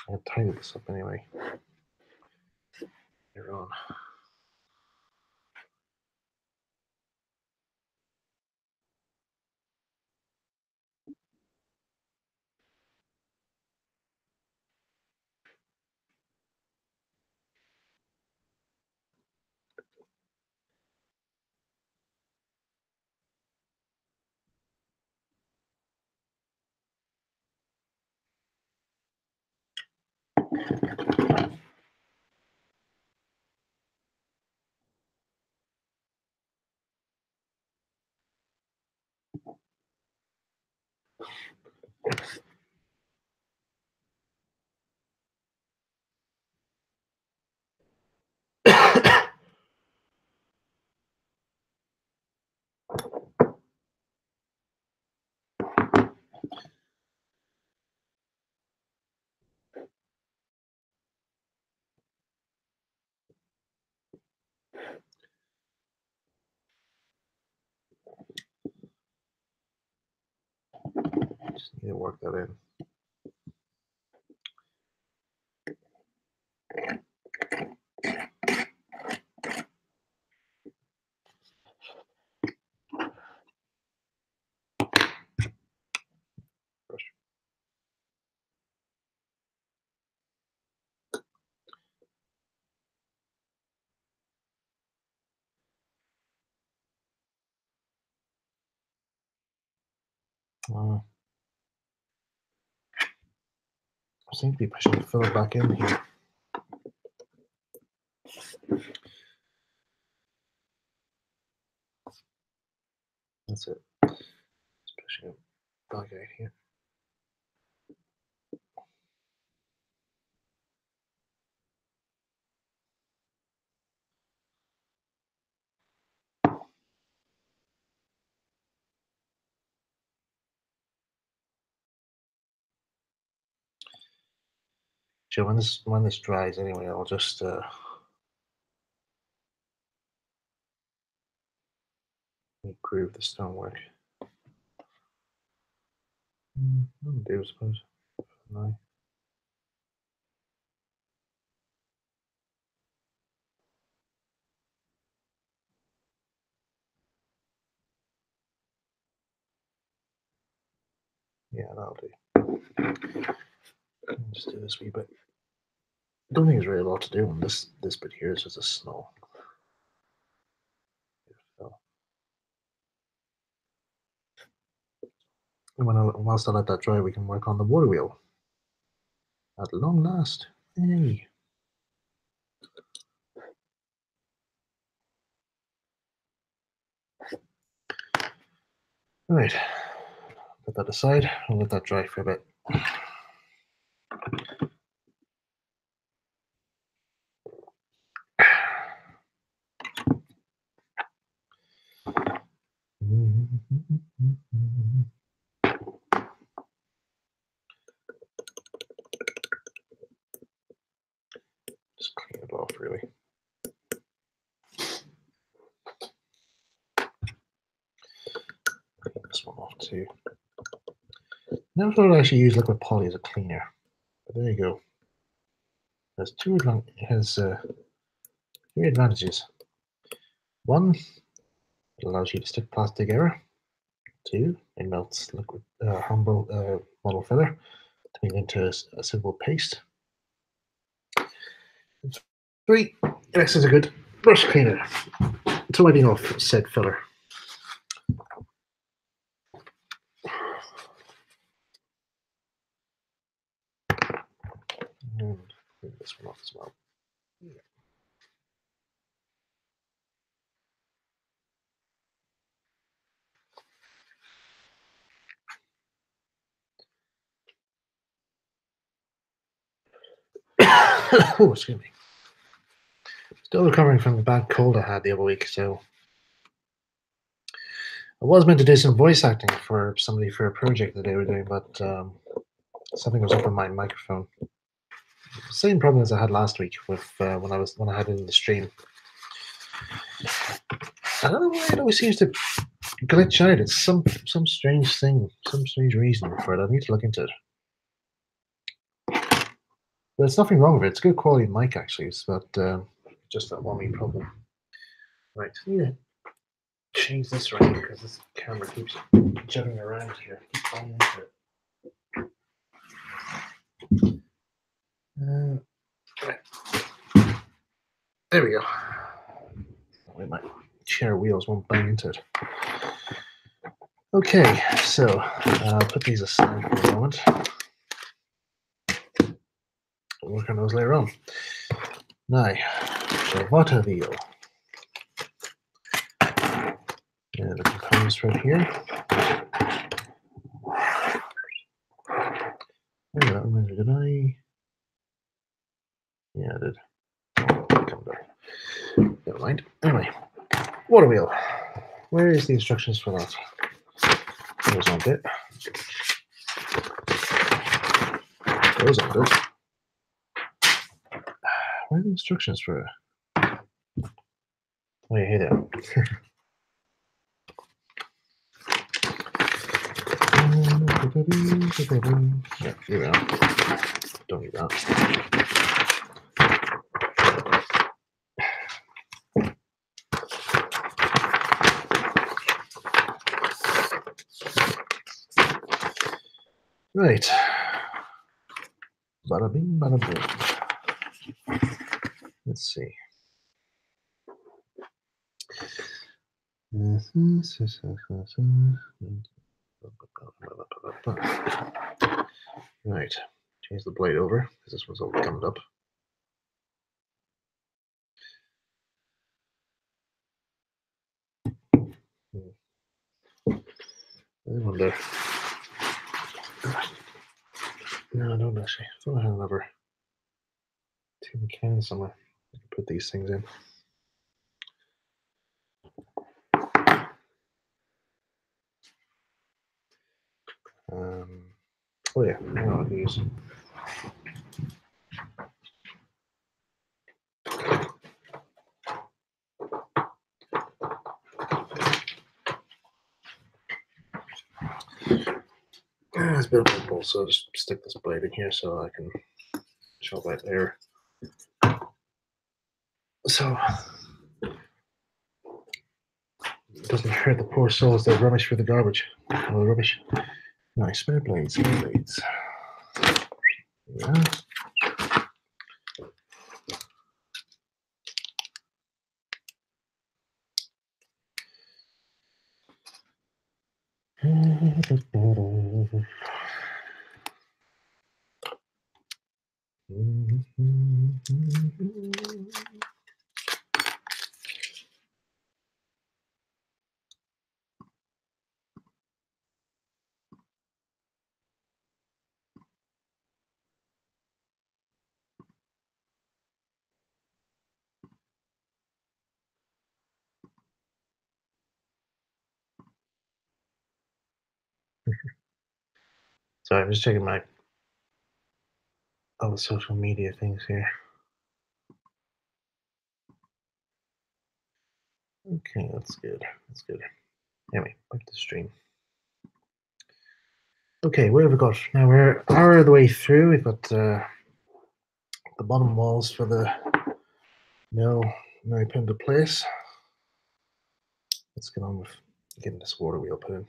I'll tidy this up anyway. Later on. Just need to work that in. I seem to be pushing the filler back in here. That's it. Just pushing it back out here. So when this dries anyway, I'll just groove the stonework. I'll do, I suppose. No. Yeah, that'll do. Just do this wee bit. I don't think there's really a lot to do on this bit here. It's just a snow. So, whilst I let that dry, we can work on the water wheel. At long last. Hey. Right. Put that aside. I'll let that dry for a bit. Just clean it off, really. Clean this one off too. Never thought I'd actually use liquid poly as a cleaner, but there you go. It has three advantages. One, It allows you to stick plastic together. 2, it melts liquid humble model filler to make it into a simple paste. 3, it acts as a good brush cleaner to wiping off said filler. And clean this one off as well. Oh, excuse me. Still recovering from the bad cold I had the other week, so I was meant to do some voice acting for somebody for a project that they were doing, but something was up with my microphone. Same problem as I had last week with when I had it in the stream. I don't know why it always seems to glitch out. It's some strange thing, some strange reason for it. I need to look into it. But there's nothing wrong with it. It's good quality mic actually, but just that one wee problem. Right, I need to change this around because this camera keeps jumping around here. Keep falling into it. Right. There we go. Wait, my chair wheels won't bang into it. Okay, so I'll put these aside for a moment. We'll work on those later on. Now, the watermill. And the components right here. Oh, did I? Yeah, I did. Never mind. Anyway, watermill. Where is the instructions for that? Those aren't it. Those aren't it. Where are the instructions for it? Oh, yeah, here they are. Yeah, here we are. Don't need that. Right. Bada bing, bada boom. Let's see. Right. Change the blade over because this one's all gummed up. I wonder. No, I don't actually. I thought I had another tin can somewhere. I can put these things in. Oh yeah, I know what these. It's a bit of a pimple, so I'll just stick this blade in here so I can show that there. So it doesn't hurt the poor souls that rubbish for the garbage. All the rubbish. Nice, spare blades, spare blades. Yeah. Sorry, I'm just checking my all the social media things here. Okay, that's good. That's good. Anyway, back to the stream. Okay, where have we got? Now we're an hour of the way through. We've got the bottom walls for the mill now put into place. let's get on with getting this water wheel put in.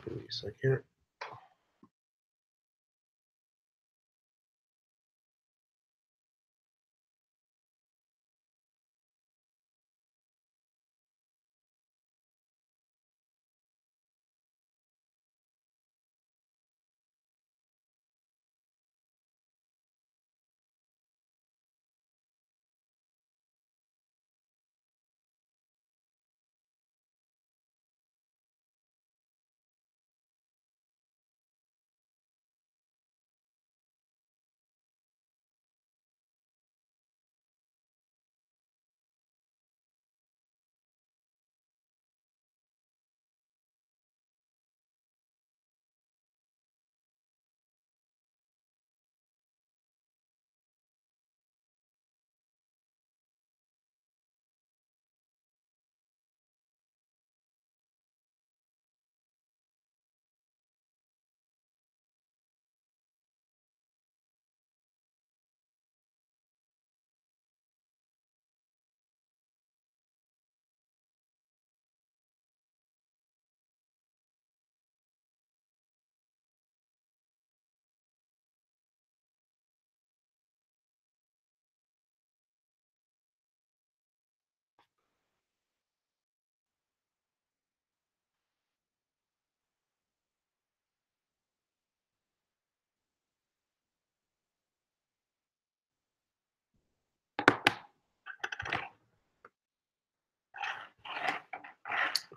Give me a sec here.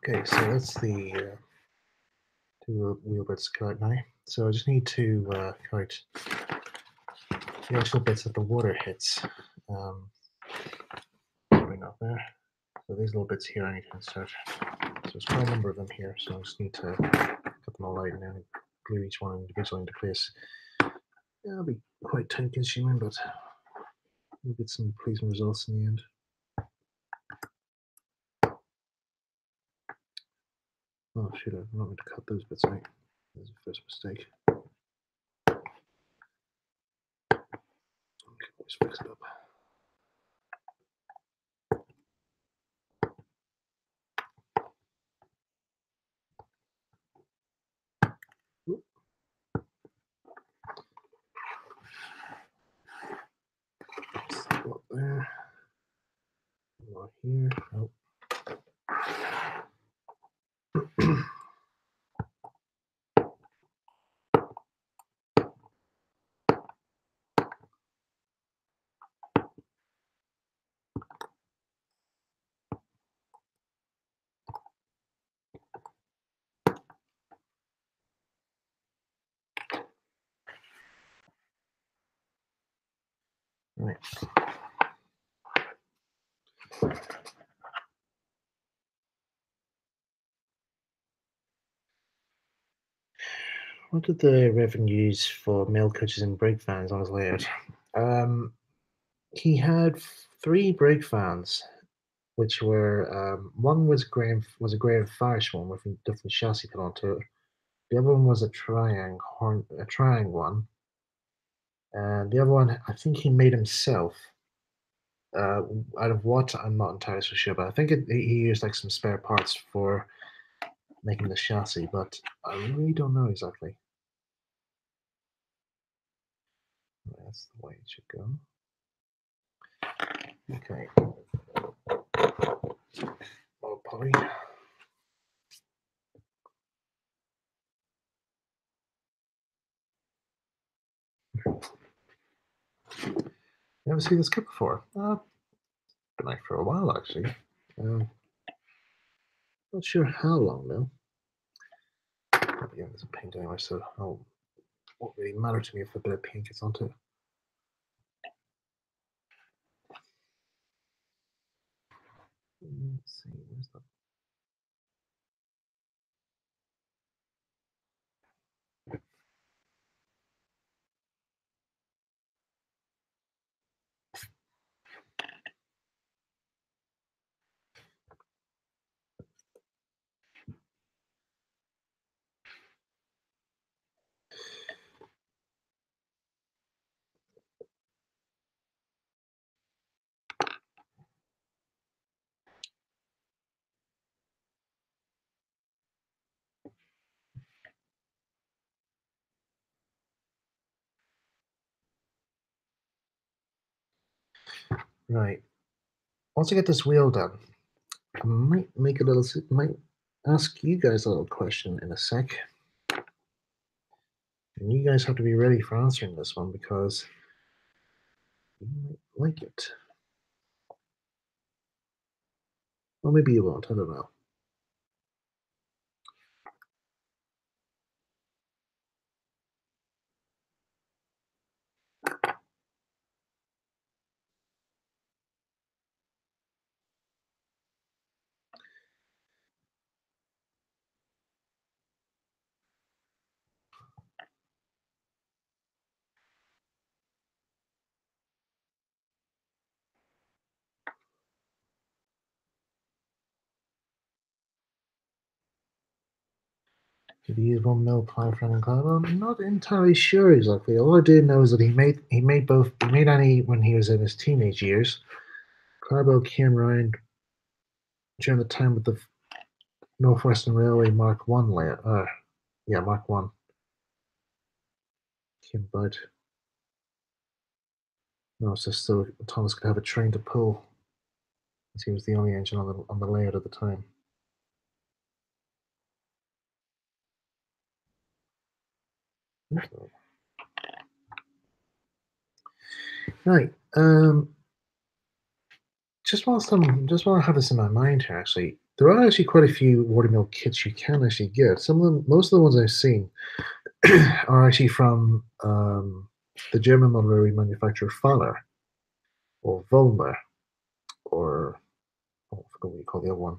Okay, so that's the two wheel bits cut out now. So I just need to cut out the actual bits that the water hits. Bring up there. So these little bits here I need to insert. So there's quite a number of them here, so I just need to cut them all out and then glue each one individually into place. Yeah, it'll be quite time consuming, but we'll get some pleasing results in the end. Oh, shoot, I'm not meant to cut those bits out. That's the first mistake. Okay, let's fix it up. Oop. Up there. More here. Oh. Right. What did the Reverend use for mail coaches and brake fans on his layout? He had three brake fans, which were one was a Graham Farish one with a different chassis put onto it. The other one was a Triang one, and the other one I think he made himself. Out of what I'm not entirely so sure, but I think he used like some spare parts for making the chassis, but I really don't know exactly. That's the way it should go. Okay. Oh, poly. Never seen this kit before. Been out for a while actually. Uh, Not sure how long though. Yeah, there's a paint anyway, so won't really matter to me if a bit of paint gets onto it. Let's see, where's that? Right. Once I get this wheel done, I might make a little. Might ask you guys a little question in a sec, and you guys have to be ready for answering this one because you might like it. Or maybe you won't. I don't know. Did he use one mil ply frame and carbo? I'm not entirely sure exactly. All I do know is that he made any when he was in his teenage years. Carbo came around during the time with the Northwestern Railway Mark One layout. Yeah, Mark One came about. No, it's just so Thomas could have a train to pull, as he was the only engine on the layout at the time. Right. Just while I have this in my mind here, actually, there are actually quite a few watermill kits you can actually get. Some of them, most of the ones I've seen, are actually from the German motor manufacturer Faller or Vollmer or I forgot what you call the other one.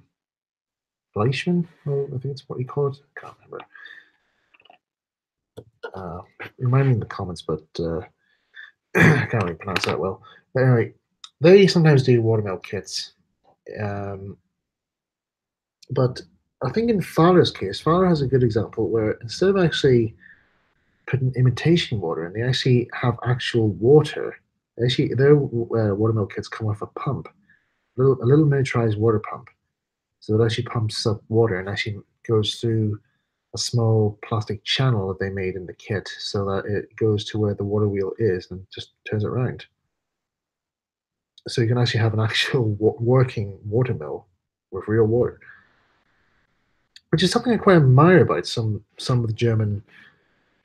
Fleischmann, I think it's what you call it. I can't remember. Uh, Remind me in the comments, but I can't really pronounce that well. But anyway, they sometimes do watermill kits. Um, but I think in Fowler's case, Fowler has a good example where instead of actually putting imitation water in, they actually have actual water. Actually, their watermill kits come with a pump, a little miniaturized water pump. So it actually pumps up water and actually goes through a small plastic channel that they made in the kit so that it goes to where the water wheel is and just turns it around. So you can actually have an actual working watermill with real water, which is something I quite admire about some of the German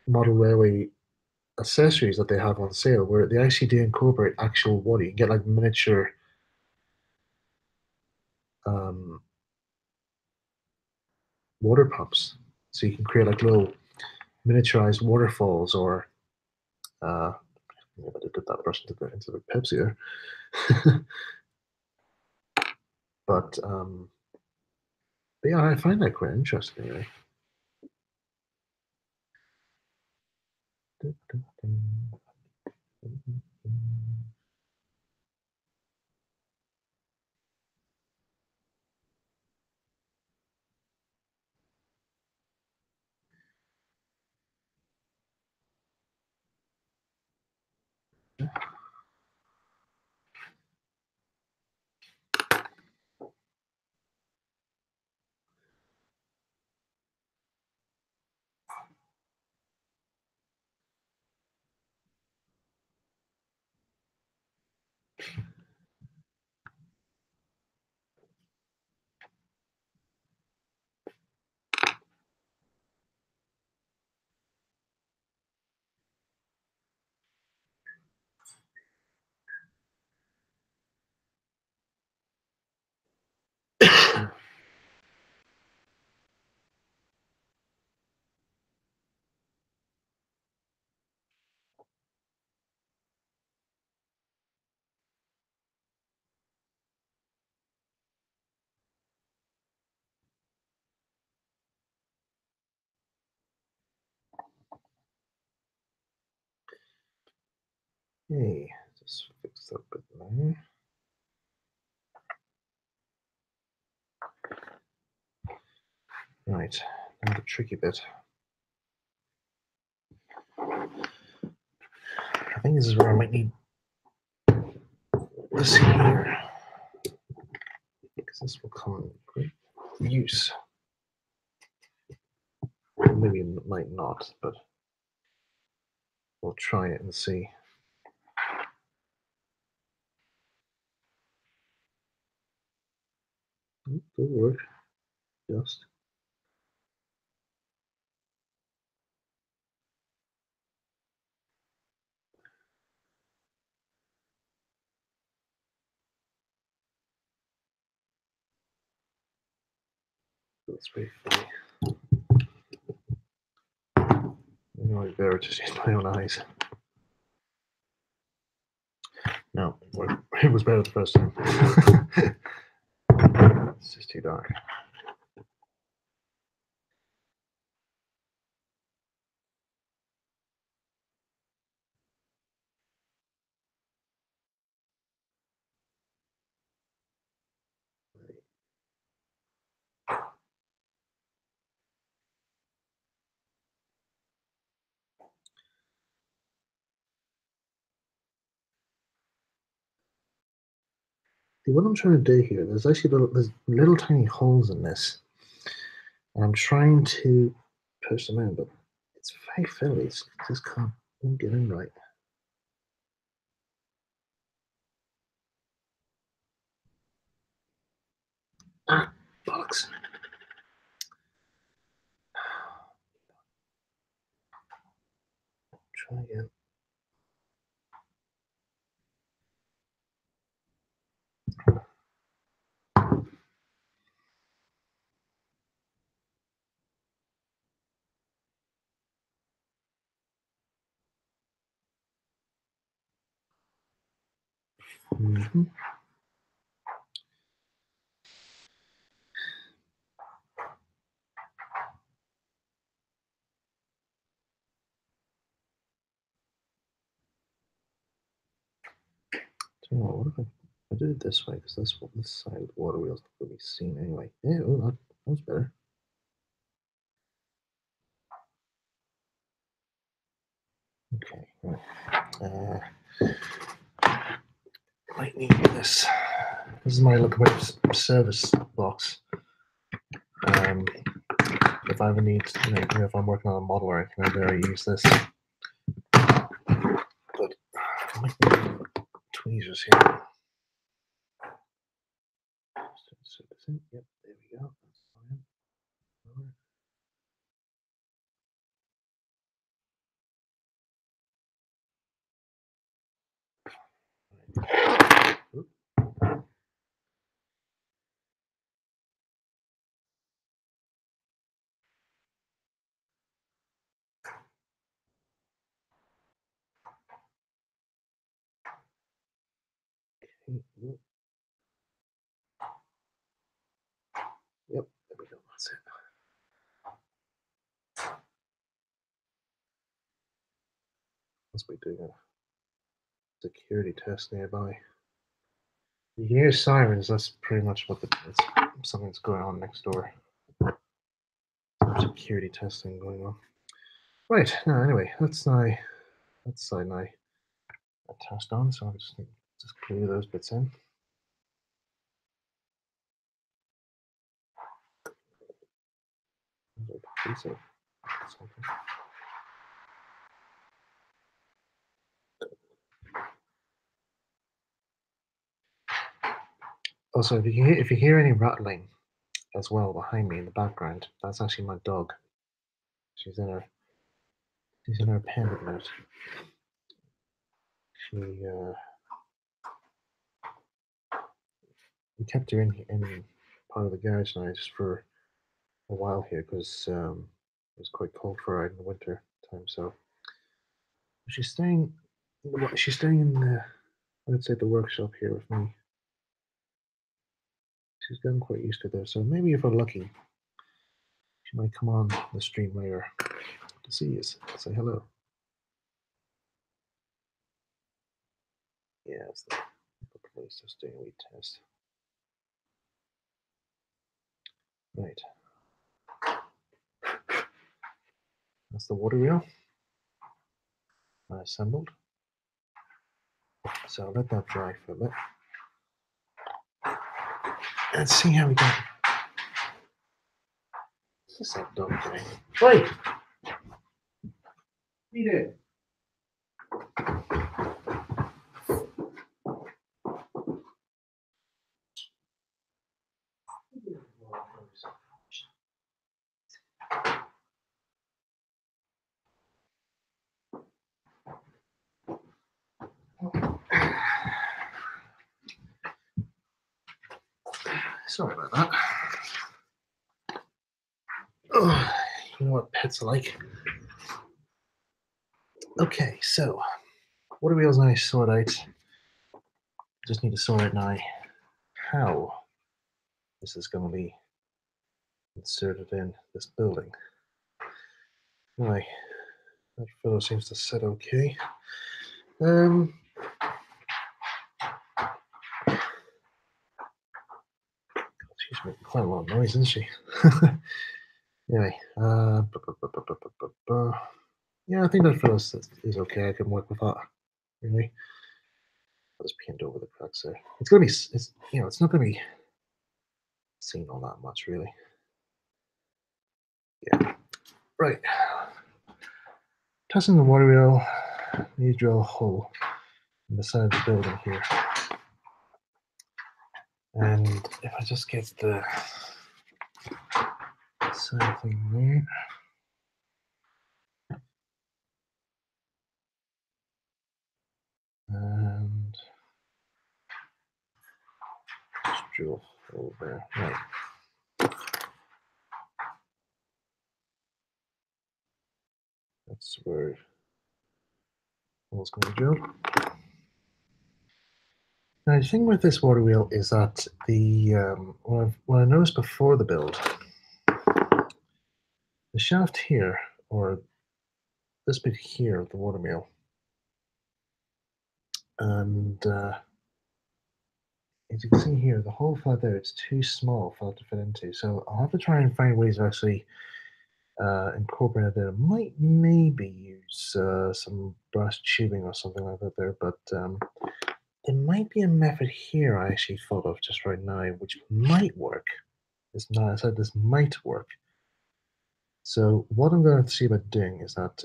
model railway accessories that they have on sale, where they actually do incorporate actual water. You can get like miniature um, water pumps, so you can create like little miniaturized waterfalls or uh, yeah, I did that brush into the Pepsi there. But yeah, I find that quite interesting. Anyway. Okay, just fix that bit there. Right, now the tricky bit. I think this is where I might need this here, because this will come in great use. Maybe it might not, but we'll try it and see. Good work, just. That's very funny. You know, I better just use my own eyes. No, it was better the first time. It's just too dark. See, what I'm trying to do here, there's little tiny holes in this, and I'm trying to push them in, but it's very fiddly. It just won't get in right. Ah, bollocks. Try again. Mm-hmm. So what if I do it this way? Because this side of the water wheel's not going to be seen anyway. Yeah, oh, that's better. Okay, right. Might need this. This is my locomotive service box. If I ever need, if I'm working on a model or anything, I better use this. But I might need tweezers here. Yep, there we go. That's fine. Yep, there we go. That's it. Must be doing a security test nearby. You hear sirens. That's pretty much what something's going on next door. Security testing going on. Right. Now, anyway, that's my side now test on. So I just glue those bits in. Also, if you hear any rattling as well behind me in the background, that's actually my dog. She's in her pen at the minute. She we kept her in part of the garage now just for a while here because it was quite cold for her in the winter time. So she's staying. She's staying in the, I'd say, the workshop here with me. She's getting quite used to this. So maybe if we're lucky, she might come on the stream later to see us, say hello. Yeah, it's the place just doing a wee test. Right. That's the water wheel assembled. So I'll let that dry for a bit. Let's see how we go. What's that dog doing? Wait! What you doing? Sorry about that. Oh, you know what pets are like. Okay, so water wheel's nice sort out. Just need to sort out now how this is going to be inserted in this building. Right, that fellow seems to sit okay. She's making quite a lot of noise, isn't she? Anyway, yeah, I think that fellow is okay. I can work with that. Really, I'll just paint over the cracks there. It's gonna be, it's it's not gonna be seen all that much, really. Yeah, right. Testing the water wheel. Need to drill a hole in the side of the building here. And if I just get the side thing there. And just drill a hole there. Right. That's where hole's going to drill. Now, the thing with this water wheel is that the what I noticed before the build, the shaft here, or this bit here of the water wheel, and as you can see here, the hole flat there, it's too small for it to fit into. So I'll have to try and find ways of actually incorporate it there. Might maybe use some brass tubing or something like that there, but there might be a method here I actually thought of just right now, which might work. It's not, I said this might work. So what I'm going to see about doing is that,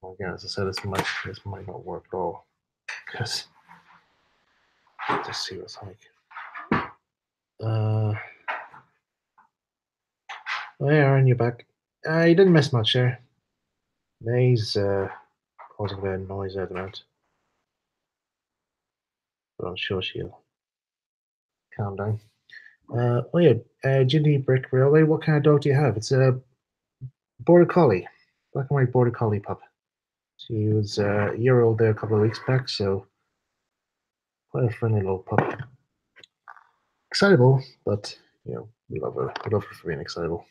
well, again, as I said, this might not work at all, because just see what it's like. Oh yeah, Aaron, you're back. You didn't miss much there. May's causing a bit of noise at the moment, but I'm sure she'll calm down. Oh yeah, Ginny Brick Railway. What kind of dog do you have? It's a border collie, black and white border collie pup. She was a year old there a couple of weeks back, so quite a friendly little pup. Excitable, but we love her. We love her for being excitable.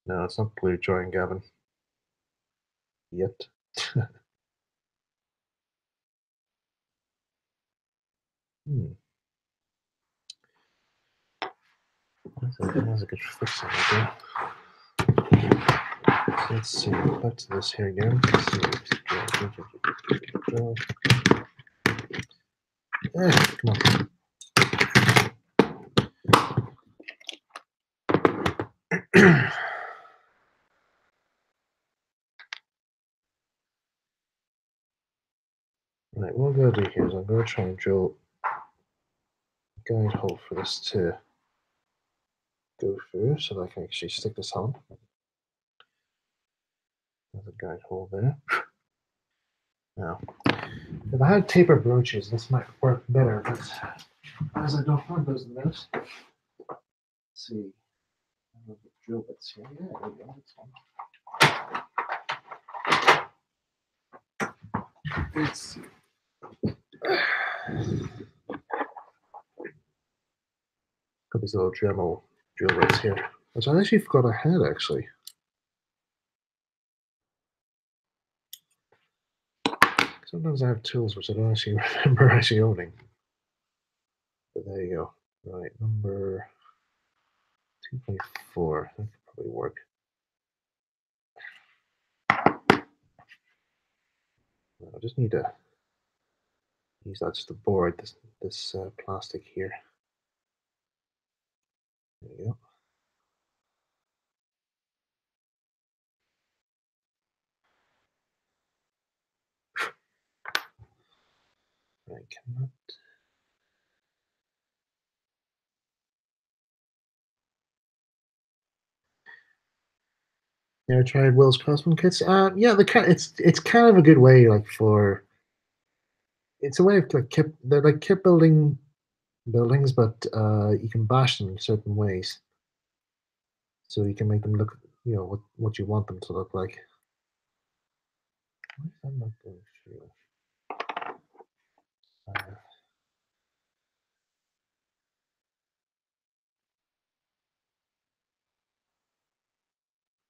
No, it's not Blue Joy and Gavin yet. Hmm. That's a good fix on it. Let's see. Back to this here again. Let's see. Come on. Right, what I'm going to do here is I'm going to try and drill a guide hole for this to go through so that I can actually stick this on. There's a guide hole there. Now, if I had taper broaches, this might work better, but as I don't have those in the minute, let's see. I have the drill bits here. Yeah, there we go. That's one. Let's see. Got these little drill bits here, which I actually forgot I had actually. Sometimes I have tools which I don't actually remember actually owning. But there you go. Right, number 2.4. That could probably work. I just need to use that just to board this plastic here. There you go. Right, can you ever tried Will's Craftsman kits? Yeah, it's kind of a good way, like for it's a way of like kit. They're like kit building buildings, but you can bash them in certain ways, so you can make them look, what you want them to look like. Why is that not going through? Uh,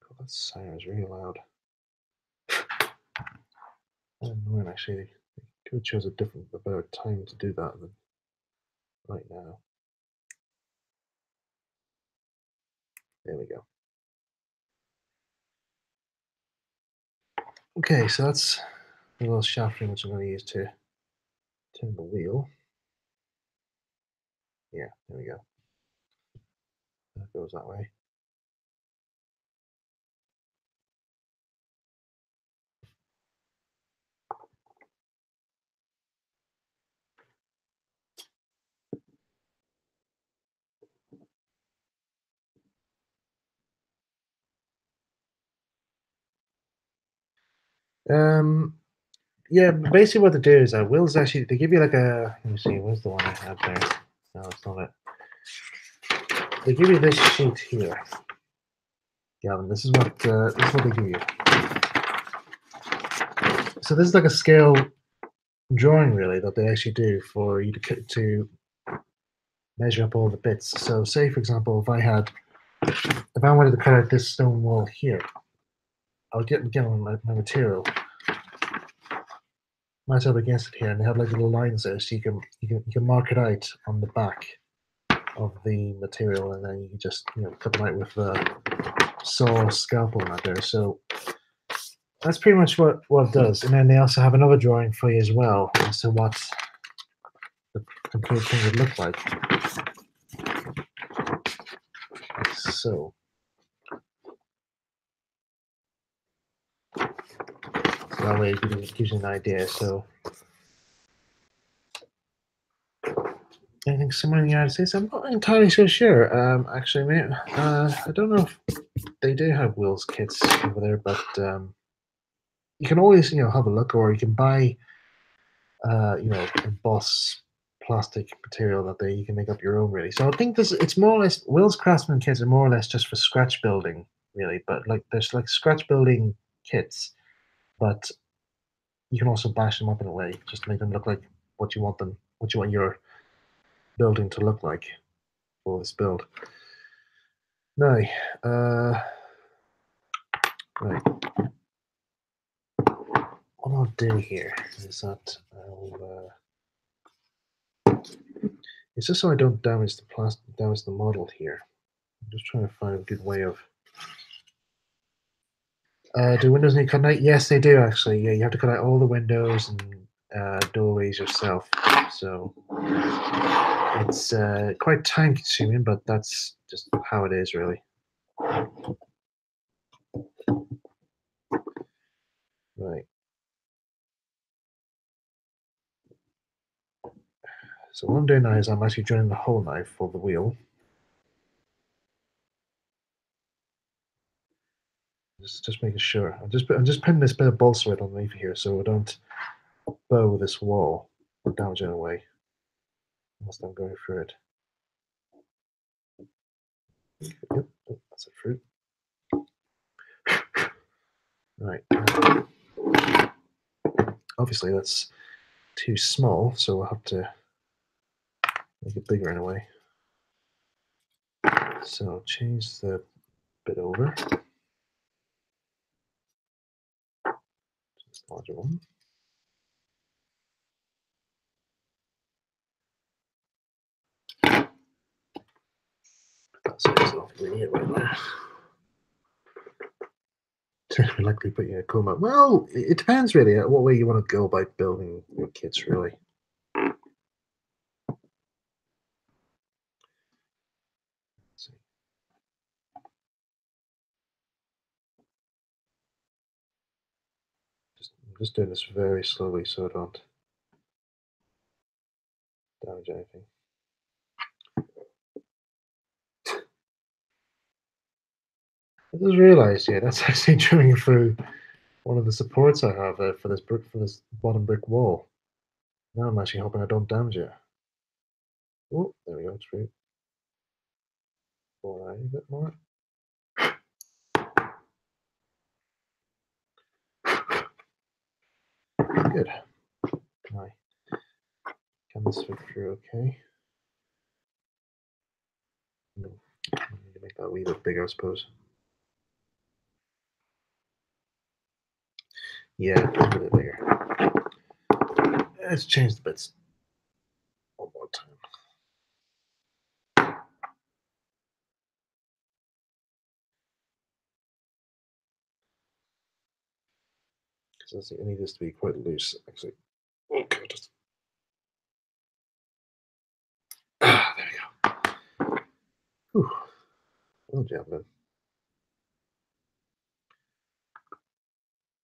God, that siren is really loud. Annoying, actually. They could have chose a better time to do that than right now. There we go. Okay, so that's the little shafting which I'm going to use to turn the wheel. Yeah, there we go. That goes that way. Um, yeah, basically what they do is Will's actually they give you like a let me see, where's the one I had there? No, it's not it. They give you this sheet here, Gavin. This is what they give you. So this is like a scale drawing, really, that they actually do for you to measure up all the bits. So, say for example, if I wanted to cut out this stone wall here, I would get on my material, match up against it here, and they have like little lines there, so you can mark it out on the back of the material, and then you can just cut them out with the saw scalpel out there. So that's pretty much what it does. And then they also have another drawing for you as well as to what the complete thing would look like. So that way it gives you an idea. So anything similar in the United States? I'm not entirely so sure. Actually, mate, I don't know if they do have Will's kits over there, but you can always have a look, or you can buy a Boss plastic material that you can make up your own, really. So I think it's more or less Will's Craftsman kits are more or less just for scratch building, really. But like there's like scratch building kits, but you can also bash them up in a way just to make them look like what you want your building to look like for this build. Now, right, what I'll do here is that it's just so I don't damage the model here. I'm just trying to find a good way of. Do windows need cutting out? Yes, they do actually. Yeah, you have to cut out all the windows and doorways yourself. So it's quite time consuming, but that's just how it is, really. Right. So what I'm doing now is I'm actually drilling the hole now for the wheel. Just making sure. I'm just putting this bit of balsa wood underneath here so I don't bow this wall or damage it away whilst I'm going through it. Yep, oh, that's a fruit. Right. Obviously that's too small, so we'll have to make it bigger in a way. So change the bit over. This larger one. So it's not really it right there. We're likely put you in a coma. Well, it depends really what way you want to go about building your kits, really. So I'm just doing this very slowly so I don't damage anything. I just realised, yeah, that's actually chewing through one of the supports I have for this bottom brick wall. Now I'm actually hoping I don't damage it. Oh, there we go, through. Pull out a bit more. Good. Right. Can this fit through okay? No. I need to make that a wee bit bigger, I suppose. Yeah, a bit bigger. Let's change the bits one more time. Because I need this to be quite loose, actually. Oh, God. There we go. Whew. Well, gentlemen.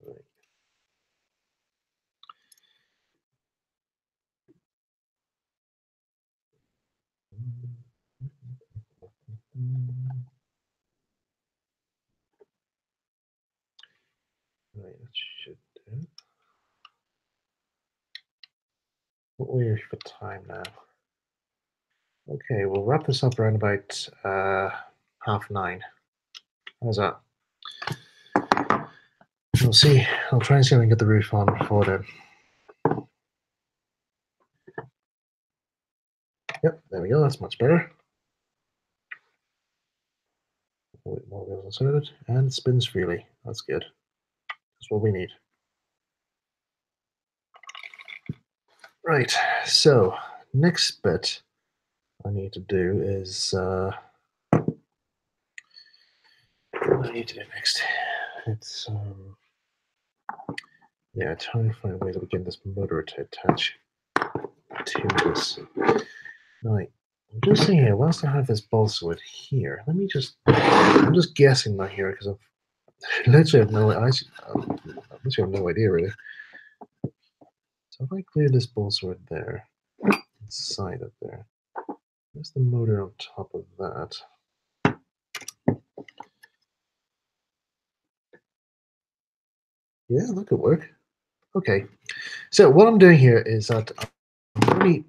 Right. Right, that should do it. What are we for time now? Okay, we'll wrap this up around about 9:30. How's that? We'll see. I'll try and see if I can get the roof on before then. Yep, there we go. That's much better. More wheels inserted and spins freely. That's good. That's what we need. Right. So next bit I need to do is what do I need to do next? It's yeah, trying to find a way to begin this motor to attach to this. Right. I'm just saying here, whilst I have this balsa wood here, let me just I'm just guessing that here because I've literally I literally have no idea really. So if I clear this balsa wood there, inside of there, there's the motor on top of that. Yeah, that could work. Okay. So what I'm doing here is that I'm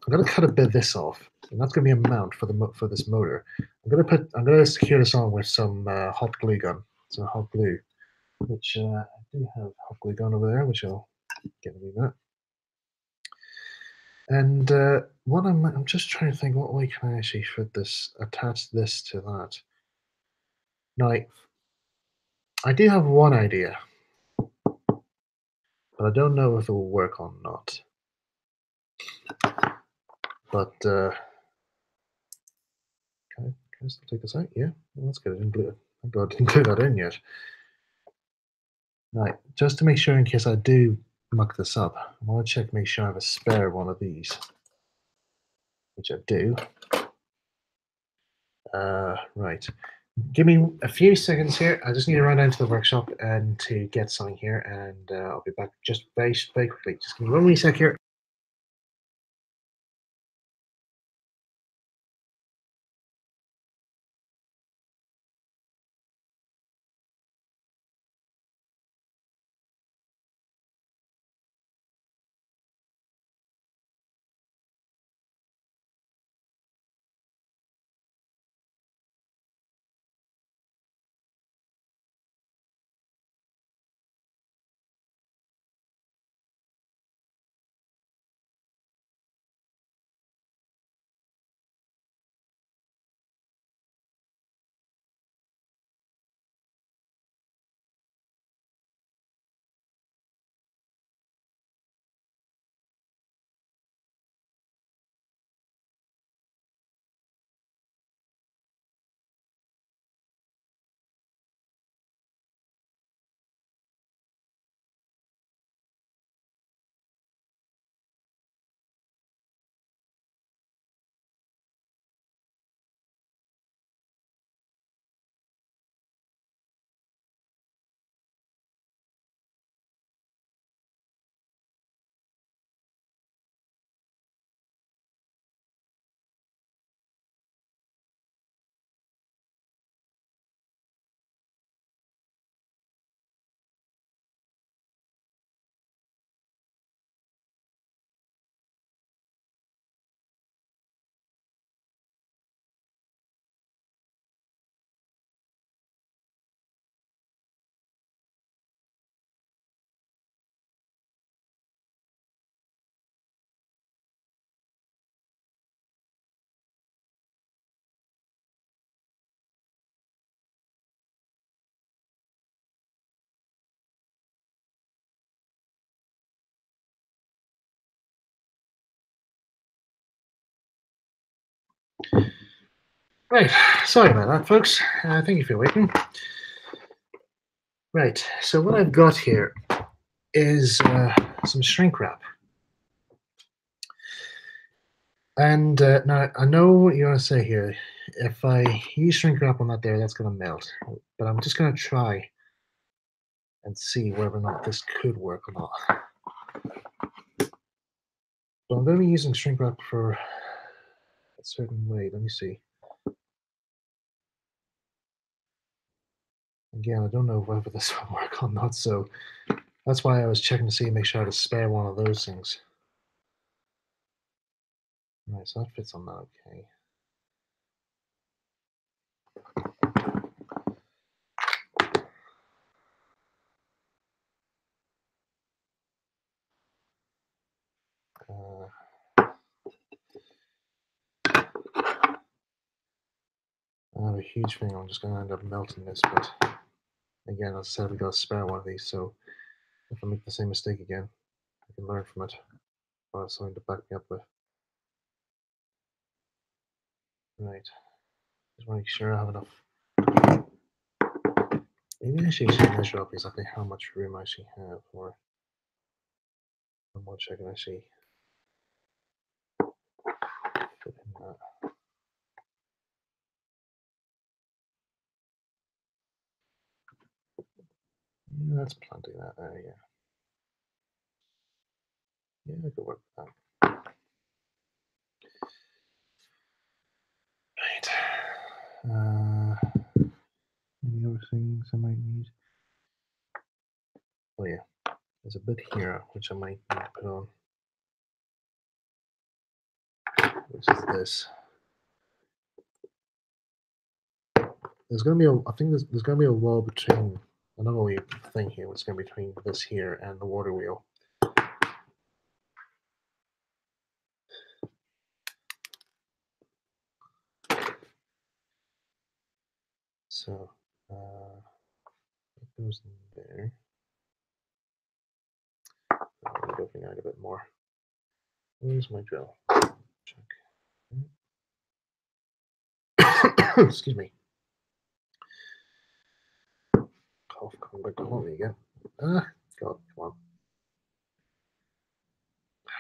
going to cut a bit of this off, and that's going to be a mount for this motor. I'm going to secure this on with some hot glue gun, some hot glue, which I do have hot glue gun over there, which I'll get in a minute. And what I'm just trying to think, what way can I actually attach this to that? Now, I do have one idea, but I don't know if it will work or not. But can I still take this out? Yeah, well, that's good. I didn't glue it. Thank God I didn't glue that in yet. Right, just to make sure in case I do muck this up, I want to check, make sure I have a spare one of these, which I do. Right, give me a few seconds here. I just need to run down to the workshop and to get something here, and I'll be back just very quickly. Just give me one wee sec here. Right, sorry about that, folks. Thank you for waiting. Right, so what I've got here is some shrink wrap. And now I know what you're going to say here. If I use shrink wrap on that there, that's going to melt. But I'm just going to try and see whether or not this could work or not. But I'm going to be using shrink wrap for a certain way. Let me see. Again, I don't know whether this will work or not, so that's why I was checking to see, make sure I had a spare one of those things. Right, so that fits on that okay. I have a huge thing. I'm just going to end up melting this, but again, as I said, we got a spare one of these, so if I make the same mistake again, I can learn from it. I'll have something to back me up with. Right, just want to make sure I have enough. Maybe I should actually measure up exactly how much room I actually have, or how much I can actually fit in that. Yeah, that's plenty of that there, yeah. Yeah, I could work with that. Right. Any other things I might need? Oh yeah, there's a bit here which I might need to put on, which is this. There's going to be I think there's going to be a wall between, another wee thing here, what's going to be between this here and the water wheel. So, it goes in there. I'll be opening out a bit more. Where's my drill? Check. Excuse me. Cough, come back to haunt me again. God, come on.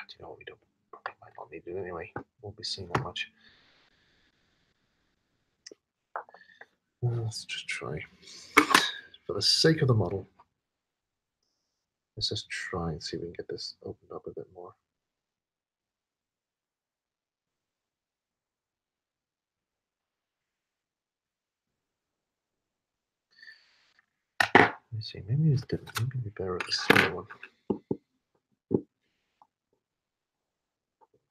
Do you know what we don't? Probably might not need to do anyway. Won't be seeing that much. Let's just try. For the sake of the model, let's just try and see if we can get this opened up a bit more. Let me see. Maybe it's different. Maybe it'd be better with the small one.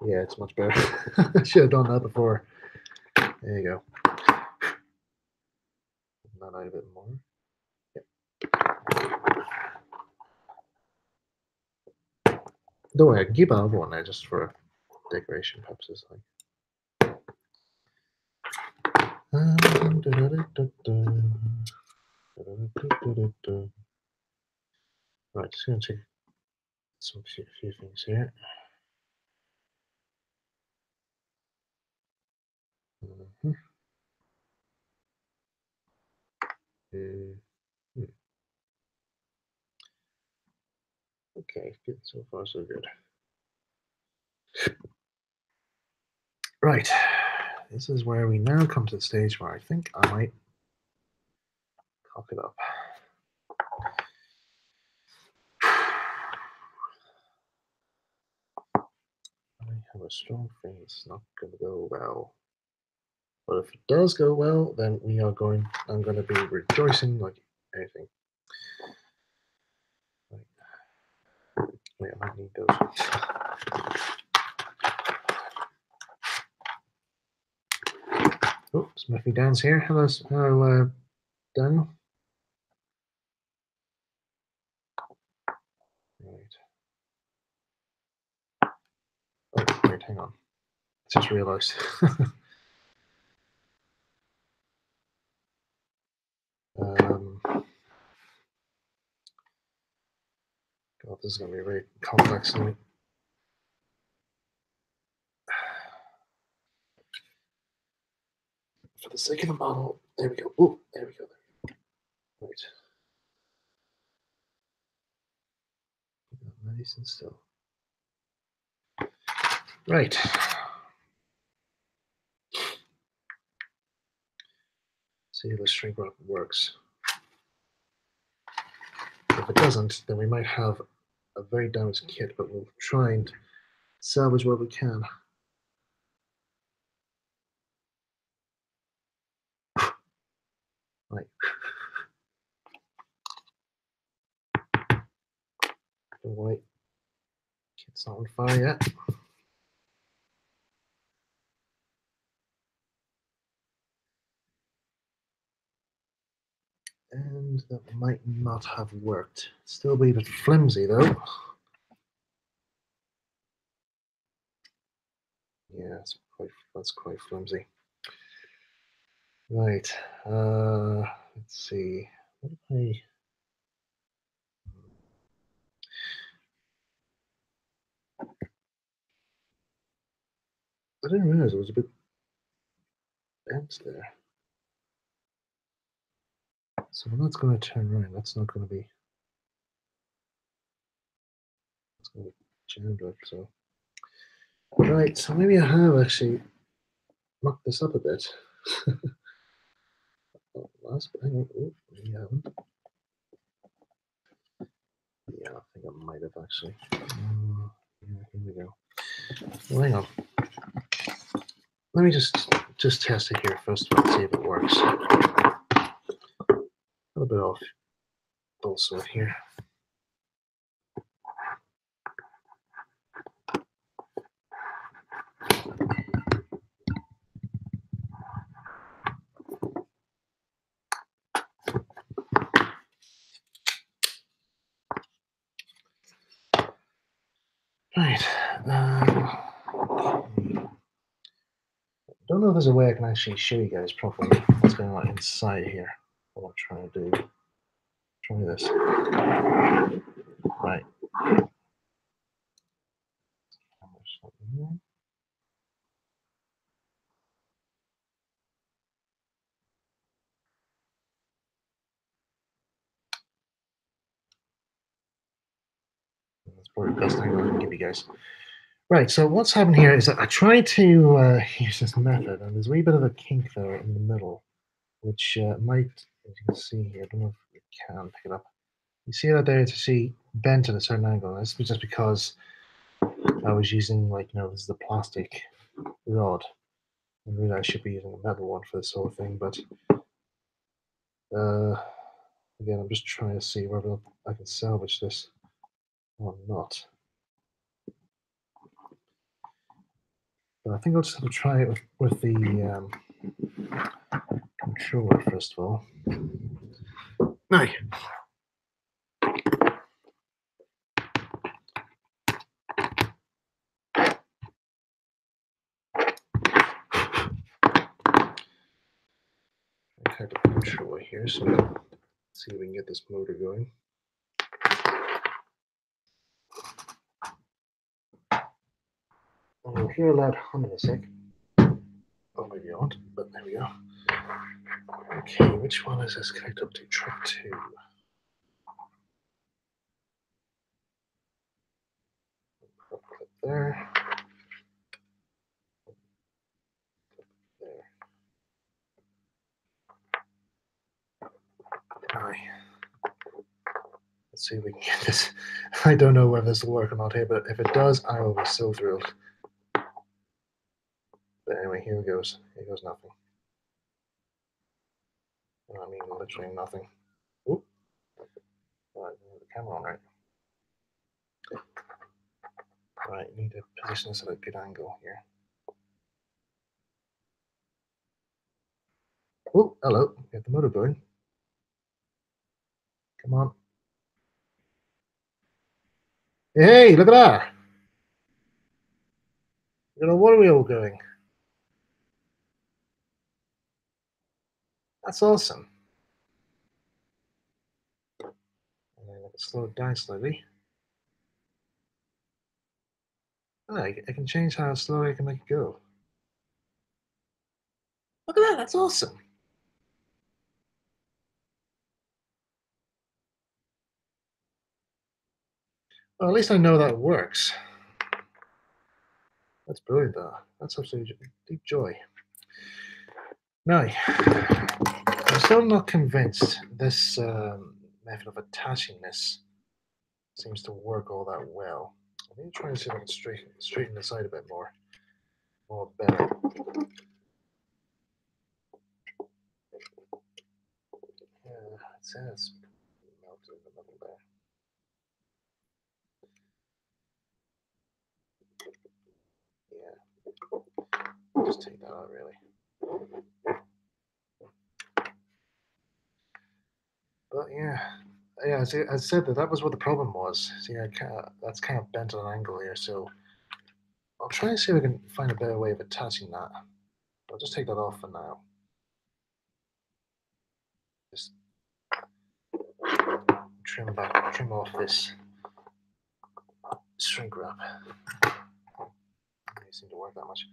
Yeah, it's much better. I should have done that before. There you go. Open that out a bit more. Yep. Don't worry, I can keep another one there just for decoration purposes. Right, just going to check some few things here. Mm-hmm. Okay, good. So far, so good. Right, this is where we now come to the stage where I think I might cock it up. I have a strong feeling it's not going to go well. But if it does go well, then I'm going to be rejoicing like anything. Right. Wait, I might need those. Oh, Smithy Dan's here. Hello, Dan. Right. Oh, wait, hang on. I just realised. God, this is going to be very complex. for the sake of the model. There we go. Oh, there we go. Right. Nice and still. Right. See if the shrink wrap works. If it doesn't, then we might have a very damaged kit, but we'll try and salvage what we can. Right. Don't worry. Kit's not on fire yet. And that might not have worked. Still be a bit flimsy though. Yeah, that's quite flimsy. Right. Let's see. What if I didn't realize it was a bit bent there. So when that's going to turn around, that's not going to be. It's going to be jammed up. So right. So maybe I have actually mucked this up a bit. Last, hang on. Oh, maybe I haven't. Yeah, I think I might have actually. Yeah, here we go. Well, hang on. Let me just test it here first of all, see if it works. A little bit off also here. Right. Don't know if there's a way I can actually show you guys properly what's going on inside here. What I'm trying to do. Try this. Right. That's probably the best angle I can give you guys. Right, so what's happened here is that I tried to use this method, and there's a wee bit of a kink there in the middle, which might, as you can see here, I don't know if you can pick it up. You see that there to see bent at a certain angle. And this was just because I was using, like, this is a plastic rod. And really I should be using a metal one for this whole thing, but again, I'm just trying to see whether I can salvage this or not. But I think I'll just have to try it with the controller first of all. Now, type of controller here, so let's see if we can get this motor going. You'll hear a loud hum in a sec. Oh, maybe not, but there we go. Okay, which one is this connected up to? Track 2. Clip there. There. Aye. Let's see if we can get this. I don't know whether this will work or not here, but if it does, I will be so thrilled. But anyway, here it goes. Here goes nothing. I mean, literally nothing. Oop. Right, the camera on right. Right, need to position this at a good angle here. Oh, hello. Get the motor going. Come on. Hey, look at that. Look at the water wheel going. That's awesome. And then I can slow it down slightly. Oh, I can change how slow I can make it go. Look at that. That's awesome. Well, at least I know that works. That's brilliant, though. That's absolutely deep joy. Now, I'm still not convinced this method of attaching this seems to work all that well. I'm going to try and see if I can straighten this out a bit more better. Yeah, it says melted in the middle there. Yeah, I'll just take that out really. But yeah, as I said, that was what the problem was. See, that's kind of bent at an angle here, so I'll try and see if I can find a better way of attaching that. I'll just take that off for now. Just trim off this shrink wrap. Doesn't seem to work that much.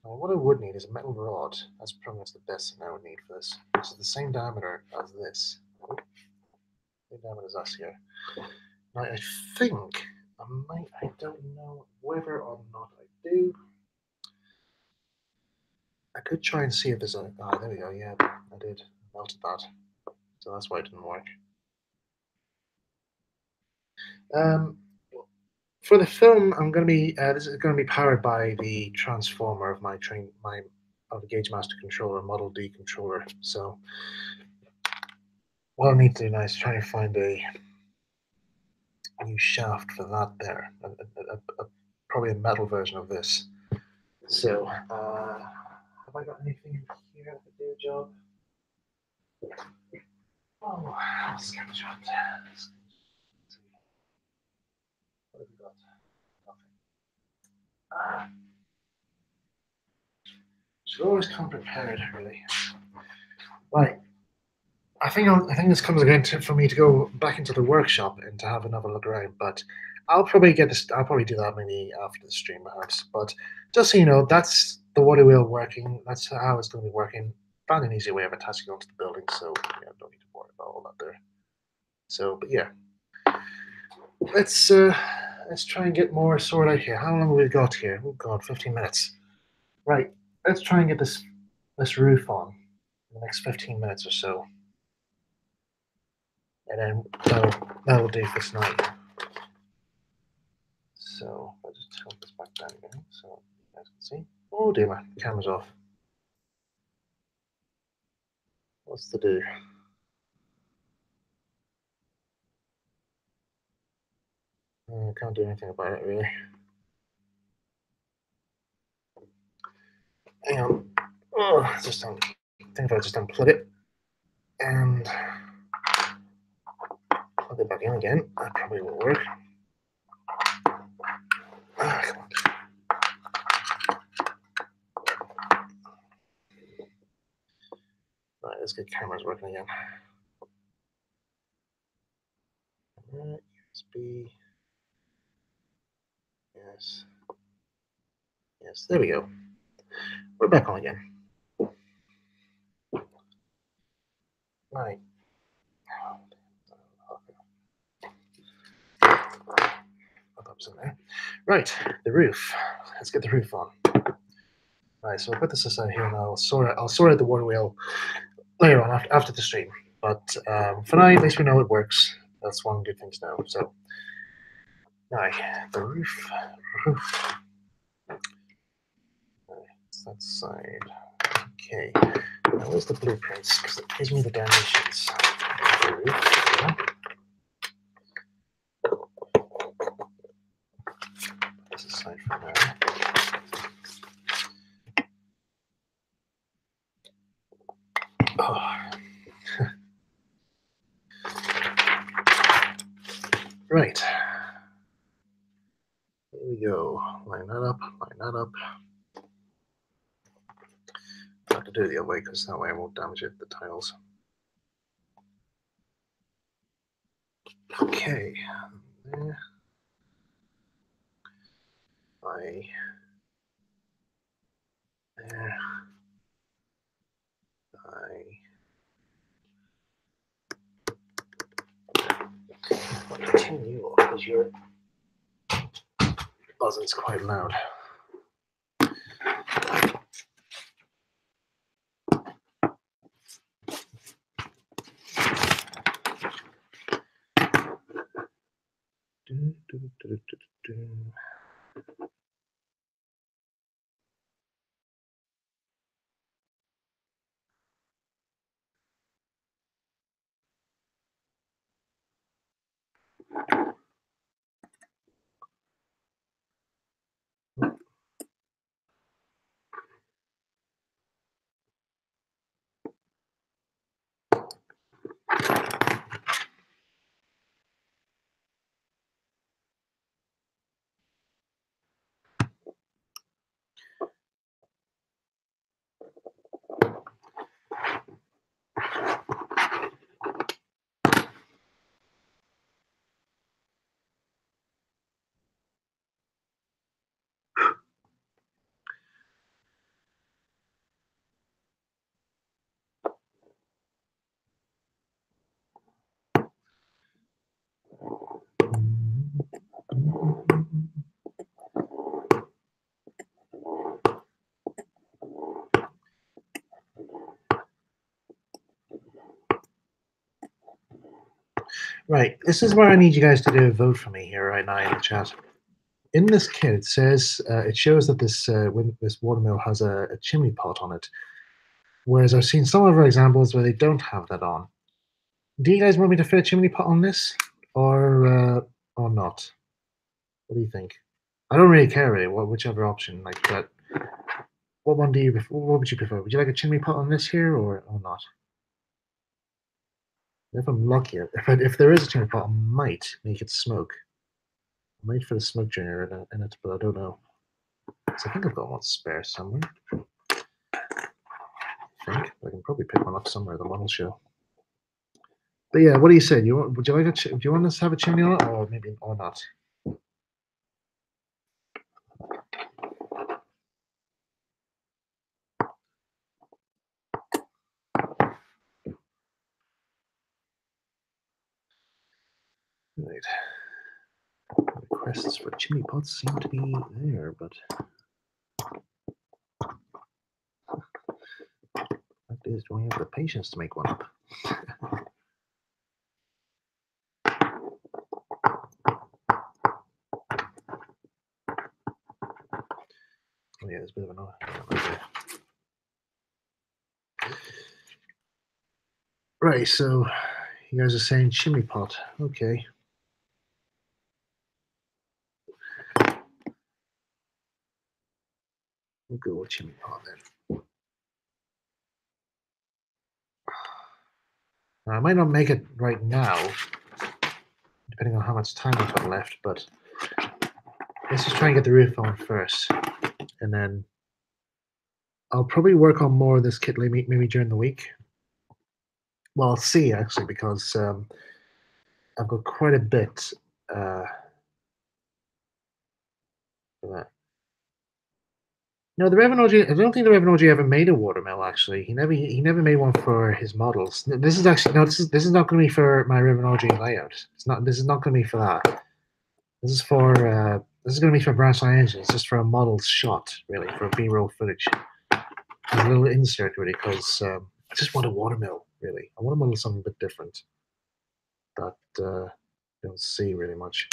Now, what I would need is a metal rod. That's pretty much the best thing I would need for this. Which is the same diameter as this. Same diameter as us here. Now, I think I don't know whether or not I do. I could try and see if there's a. Ah, there we go. Yeah, I did. Melted that. So that's why it didn't work. Um, for the film, I'm going to be. This is going to be powered by the transformer of my of the Gauge Master controller, Model D controller. So what I need to do now is try and find a new shaft for that there, probably a metal version of this. So have I got anything in here that could do a job? Oh, screenshot. What have we got? Nothing. Should always come prepared, really. Right. I think this comes again for me to go back into the workshop and to have another look around. But I'll probably get this. I'll probably do that maybe after the stream, perhaps. But just so you know, that's the water wheel working. That's how it's going to be working. Found an easy way of attaching onto the building, so yeah, don't need to worry about all that there. So, but yeah, let's uh, let's try and get more sorted out here. How long have we got here? Oh God, 15 minutes. Right. Let's try and get this roof on in the next 15 minutes or so, and then that'll do for tonight. So I'll just tilt this back down again so you guys can see. Oh dear, my camera's off. What's to do? I can't do anything about it really. Hang on. Oh, I think if I just unplug it and plug it back in again, that probably will work. Come on. Right, let's get cameras working again. Right, USB. Yes. Yes, there we go. We're back on again. Right. Up in there. Right, the roof. Let's get the roof on. Right, so I'll put this aside here and I'll sort out the water wheel later on after the stream. But for now, at least we know it works. That's one good thing to know. So now the roof. That side. Okay. Now where's the blueprints? Because it gives me the dimensions. The roof. Yeah. This aside for now. Oh. Right. Here we go. Line that up. Line that up. I have to do it the other way because that way I won't damage it, the tiles. Okay. There. There. turn you off because your buzzing's quite loud. Right, this is where I need you guys to do a vote for me here right now in the chat. In this kit, it says it shows that this watermill has a chimney pot on it, whereas I've seen some other examples where they don't have that on. Do you guys want me to fit a chimney pot on this, or not? What do you think? I don't really care really. Whichever option, like that. What one do you? What would you prefer? Would you like a chimney pot on this here, or not? If I'm lucky, if there is a chimney pot, I might make it smoke. I might fit a smoke generator in it, but I don't know. So I think I've got one spare somewhere. I can probably pick one up somewhere. The model show. But yeah, what do you say? Would you like do you want us to have a chimney on it, or maybe or not? Right. Requests for chimney pots seem to be there, but fact is, do I have the patience to make one up? Oh yeah, there's a bit of an right there. Right, so you guys are saying chimney pot. Okay. We'll go with chimney pot then. Now, I might not make it right now, depending on how much time I've got left, but let's just try and get the roof on first. And then I'll probably work on more of this kit maybe during the week. Well, I'll see actually, because I've got quite a bit for that. No, the Revenant. I don't think the Revenant ever made a watermill. Actually, he never made one for his models. This is actually no. This is not going to be for my Revenant layout. It's not. This is not going to be for that. This is for this is going to be for Branchline Engines, just for a models shot, really, for B-roll footage. A little insert, really, because I just want a watermill, really. I want to model something a bit different that you don't see really much.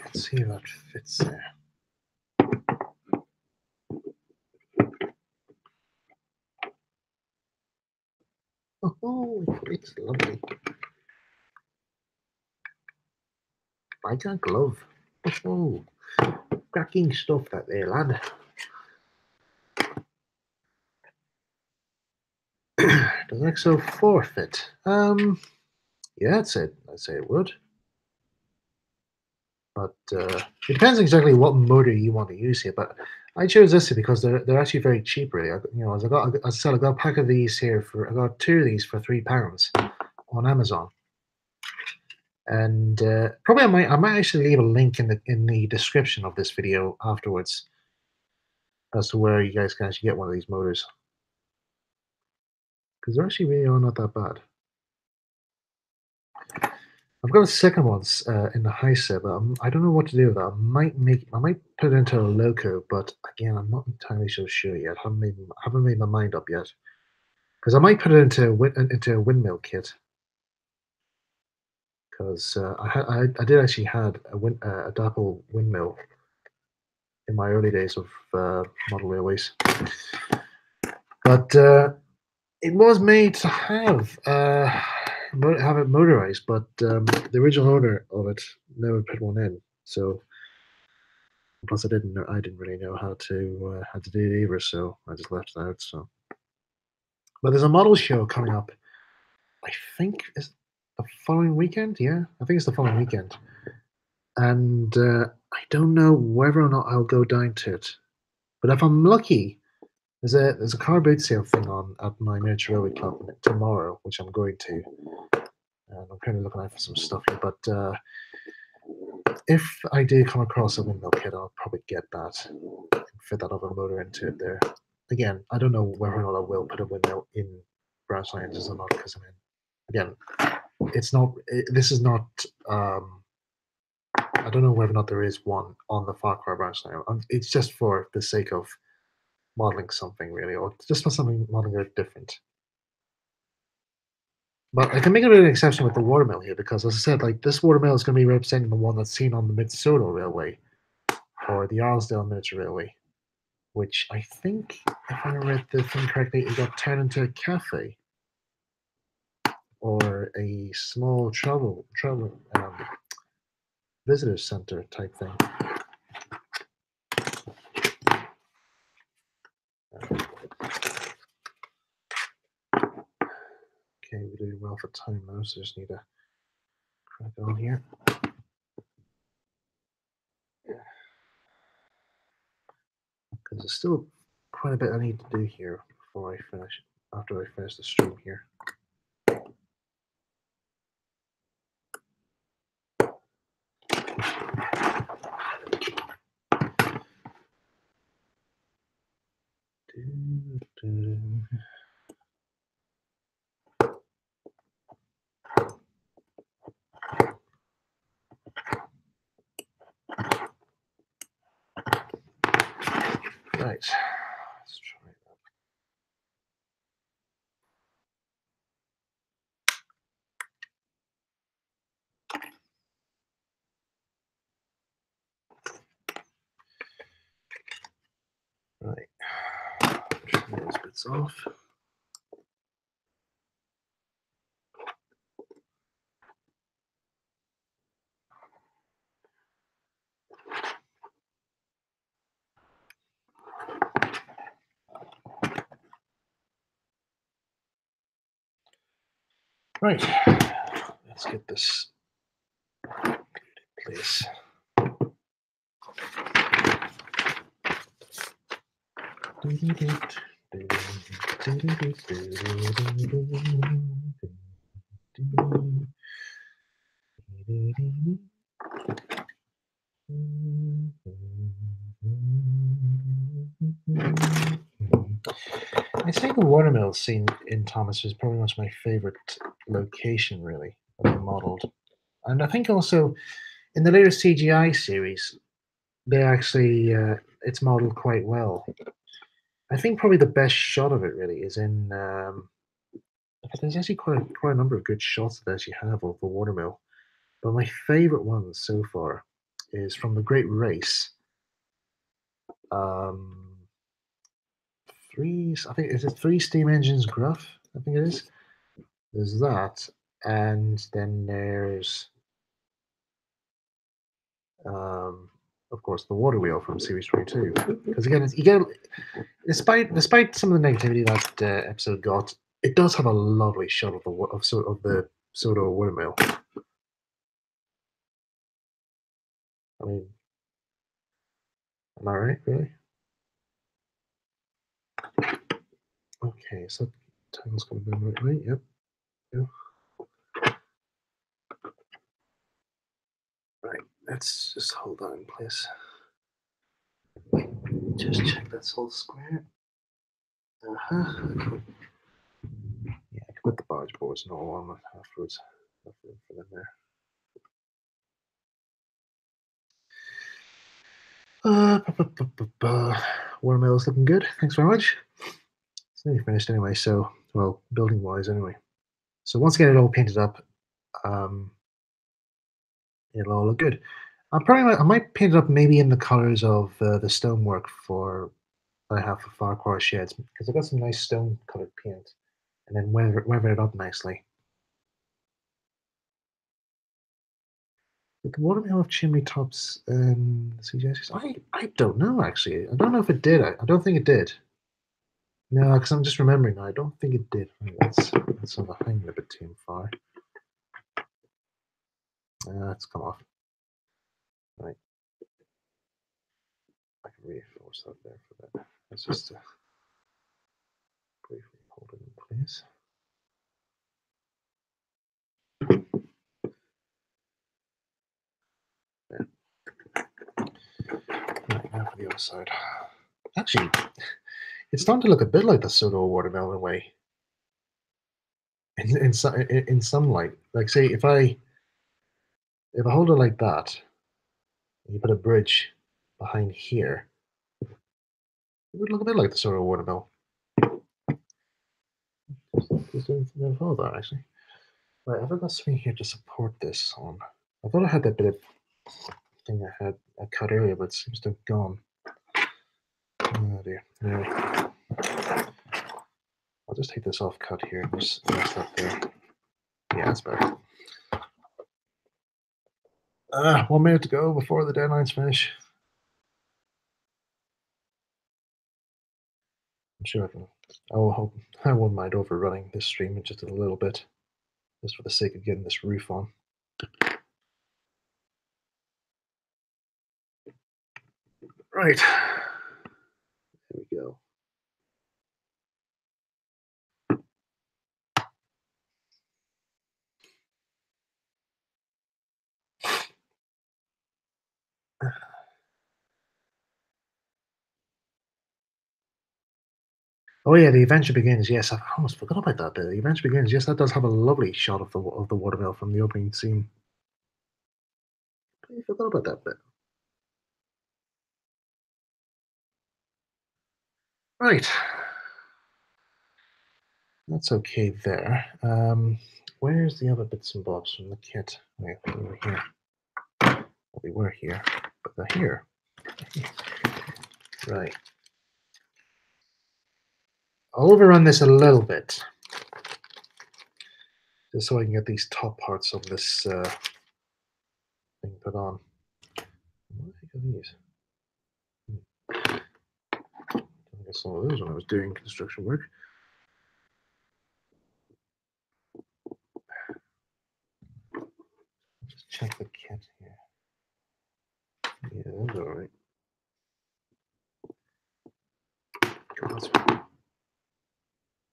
Let's see if that fits there. Oh, it's lovely. I can't glove. Oh, cracking stuff that there, lad. Does XO4 fit? Yeah, I'd say it would. But it depends exactly what motor you want to use here. But I chose this because they're actually very cheap, really. As I got a pack of these here I got 2 of these for £3 on Amazon. And probably I might actually leave a link in the description of this video afterwards as to where you guys can actually get one of these motors. because they're actually really are not that bad. I've got a second one in the high set, but I don't know what to do with that. I might put it into a loco, but again, I'm not entirely so sure yet. Haven't made my mind up yet. Because I might put it into into a windmill kit. Because I did actually had a Dapple windmill in my early days of model railways, but it was made to have it motorized, but the original owner of it never put one in. So plus I didn't really know how to do it either, so I just left it out. So, but there's a model show coming up. I think is the following weekend. Yeah, I think it's the following weekend, and I don't know whether or not I'll go down to it. But if I'm lucky, there's a car boot sale thing on at my miniature railway club tomorrow, which I'm going to. And I'm kind of looking out for some stuff here. But if I do come across a windmill kit, I'll probably get that and fit that other motor into it there. Again, I don't know whether or not I will put a windmill in branch line engines or not, because I mean, again, it's not. This is not. I don't know whether or not there is one on the Farquhar branch line. It's just for the sake of modeling something, really, or just for something modeling a bit different. But I can make a bit of an exception with the watermill here because, as I said, like this watermill is going to be representing the one that's seen on the Mid-Soto Railway or the Arlesdale Miniature Railway, which I think, if I read the thing correctly, it got turned into a cafe or a small travel visitor center type thing. Okay, we're doing well for time now, so just need to crack on here. Because there's still quite a bit I need to do here before I finish, after I finish the stream here. Right, let's try that. Right, trim those bits off. Right, let's get this in place. I think the watermill scene in Thomas is probably much my favorite location, really, that I modeled. And I think also in the later CGI series, they actually it's modeled quite well. I think probably the best shot of it really is in. But there's actually quite a number of good shots that I actually have of the watermill. But my favorite one so far is from the Great Race. Um, I think is it three steam engines gruff? I think it is. There's that, and then there's um, of course the water wheel from Series 22. Because again, you get despite some of the negativity that episode got, it does have a lovely shot of the Soto watermill. I mean, am I right? Really? Okay, so title's going to be right, right? Yep. Yep. Right. Let's just hold that in place. Just check that's all square. Uh-huh. With the barge boards and all on afterwards. For them there. Watermill's looking good. Thanks very much. It's nearly finished anyway. So, well, building wise anyway. So once I get it all painted up, um, it'll all look good. I might paint it up maybe in the colors of the stonework for that I have for Farquhar sheds because I've got some nice stone colored paint, and then weather it up nicely. Did the watermill have chimney tops suggestions? I don't know actually. I don't know if it did. I don't think it did. No, because I'm just remembering now. I don't think it did. Right, that's on the hanging a bit too far. Let's come off. Right. I can reinforce that there for that. Let's just briefly hold it in place. There. Right, now for the other side. Actually, it's starting to look a bit like the pseudo watermelon way. In some light, like say if I hold it like that, and you put a bridge behind here, it would look a bit like the pseudo watermelon. Just didn't follow that actually. Right, I've got something here to support this on. I thought I had that bit of thing I cut earlier, but it seems to have gone. Oh dear. Anyway, I'll just take this off cut here and just rest that there. Yeah, that's better. 1 minute to go before the deadline's finish. I'm sure I won't mind overrunning this stream just a little bit, just for the sake of getting this roof on. Right. There we go. Oh yeah, the adventure begins. Yes, I almost forgot about that. The adventure begins. Yes, that does have a lovely shot of the watermill from the opening scene. I forgot about that bit. Right. That's okay there. Where's the other bits and bobs from the kit? Wait, they were here. Well, they were here, but they're here. Right. I'll overrun this a little bit, just so I can get these top parts of this thing put on. What the heck are these? I guess some of those when I was doing construction work. Just check the kit here. Yeah, that's all right.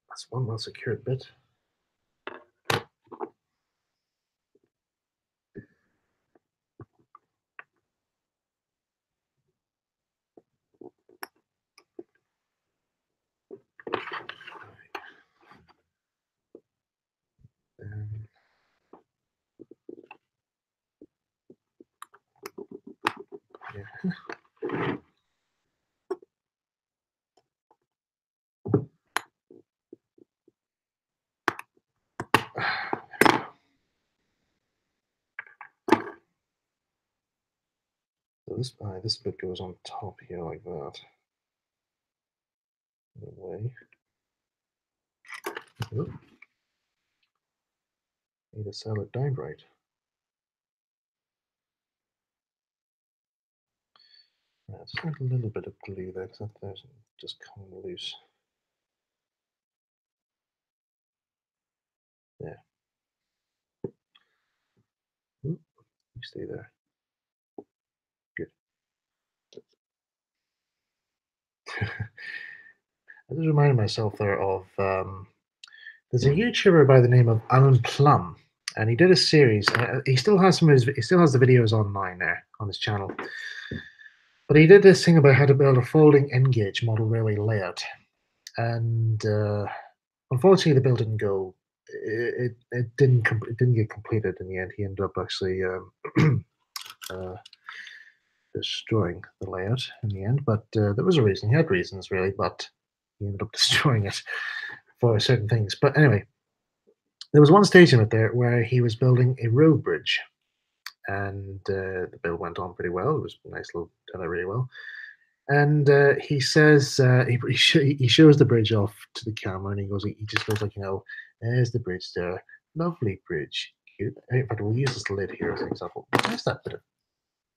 That's one well secured bit. Yeah. So this bit goes on top here like that. Away. Oop. Need to sell it down right. Just need a little bit of glue there, because that's just coming loose. There. Oop. You stay there. Good. I just reminded myself there of there's a YouTuber by the name of Alan Plum, and he did a series. He still has he still has the videos online there on his channel. But he did this thing about how to build a folding end gauge model railway layout, and unfortunately the build didn't go it didn't get completed in the end. He ended up actually uh, destroying the layout in the end. But there was a reason. He had reasons really, but he ended up destroying it for certain things. But anyway, there was one stage in it there where he was building a road bridge, and the build went on pretty well. It was a nice little done it really well. And he says he shows the bridge off to the camera, and he just goes like, there's the bridge there, lovely bridge. Cute. In fact, we'll use this lid here as an example. Where's that bit of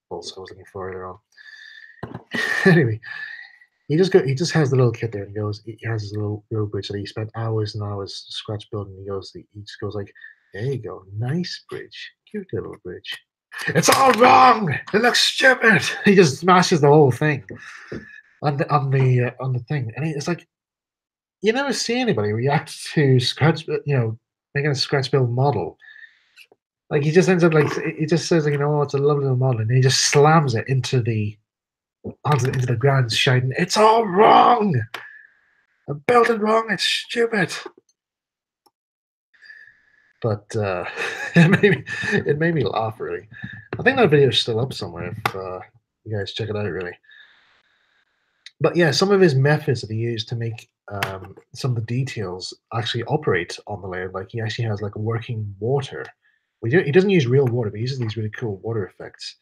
pulse I was looking for earlier on? Anyway, he just has the little kit there, and he has his little road bridge that he spent hours and hours scratch building. He just goes like, there you go, nice bridge, cute little bridge. It's all wrong. It looks stupid. He just smashes the whole thing on the thing, and it's like you never see anybody react to making a scratch build model. Like he just ends up like he just says like, it's a lovely little model, and he just slams it into the ground, shouting, "It's all wrong! I built it wrong. It's stupid." But it made me laugh really. I think that video is still up somewhere if you guys check it out really. But yeah, some of his methods that he used to make some of the details actually operate on the layer. Like he actually has like working water. He doesn't use real water, but he uses these really cool water effects.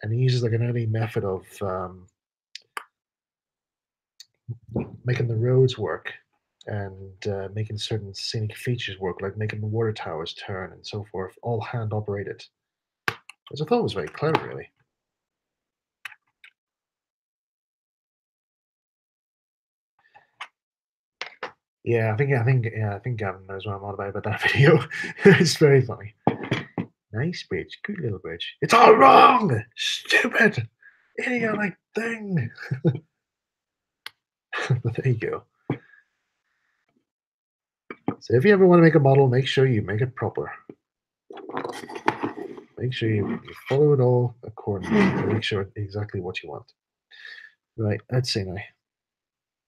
And he uses like an early method of making the roads work and making certain scenic features work, like making the water towers turn and so forth, all hand operated. Which I thought was very clever, really. I think Gavin knows what I'm on about that video. It's very funny. Nice bridge, good little bridge. It's all wrong, stupid, idiotic thing. But there you go. So if you ever want to make a model, make sure you make it proper. Make sure you follow it all accordingly and make sure exactly what you want. Right, let's see now.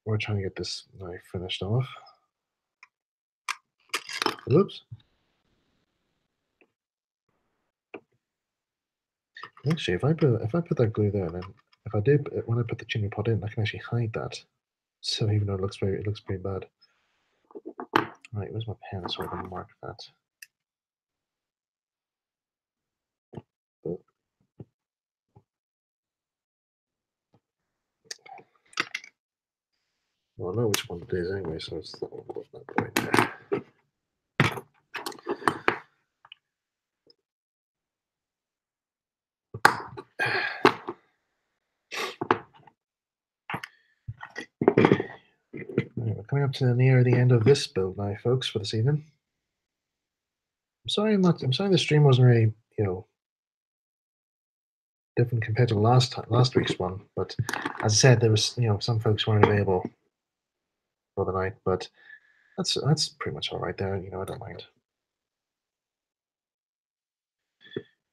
We're trying to get this now finished off. Whoops. Actually, if I put that glue there, then if I do when I put the chimney pot in, I can actually hide that. So even though it looks pretty bad. Right, where's my pen so I can mark that? Oh. Well, I know which one it is anyway, so it's that one right there. Right, we're coming up to near the end of this build now, folks, for this evening. I'm sorry the stream wasn't really, different compared to last week's one, but as I said, there was, some folks weren't available for the night, but that's pretty much all right there. I don't mind.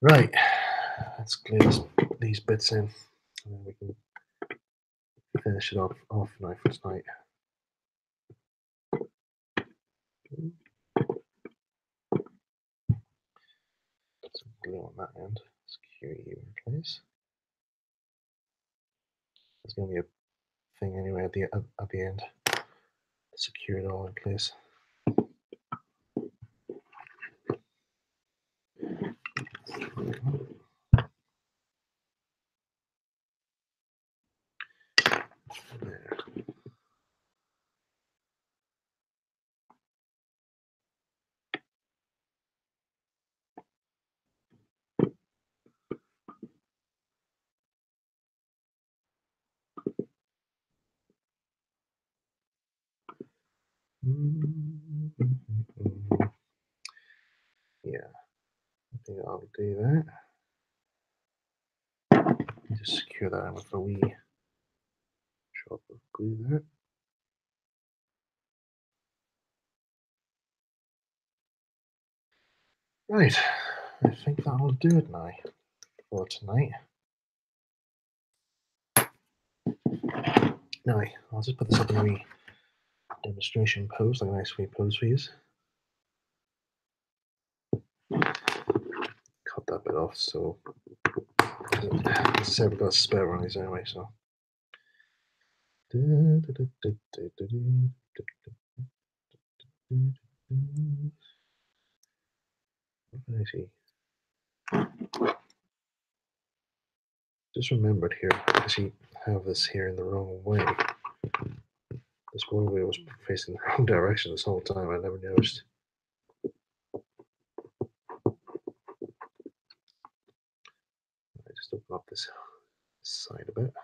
Right, let's glue these bits in, and then we can finish it off now for tonight. Put some glue on that end. Secure you in place. There's going to be a thing anyway at the end. Secure it all in place. There. Yeah, I think I'll do that. Just secure that in with a wee drop of glue there. Right, I think that'll do it now for tonight. Now, I'll just put this up in a wee demonstration pose, like a nice wee pose for you. off. So as I said, we've got a spare one of these anyway. So what is he? Just remembered here. I actually have this here in the wrong way. This waterway was facing the wrong direction this whole time. I never noticed. I just open up this side a bit.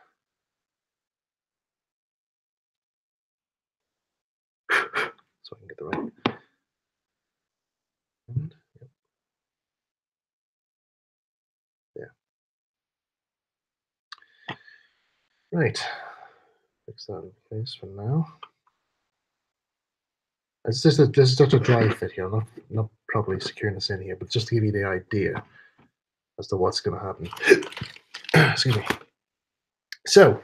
So I can get the right. And, yep. Yeah. Right. Fix that in place for now. It's just this is just a dry fit here. I'm not properly securing this in here, but just to give you the idea as to what's going to happen. Excuse me. So,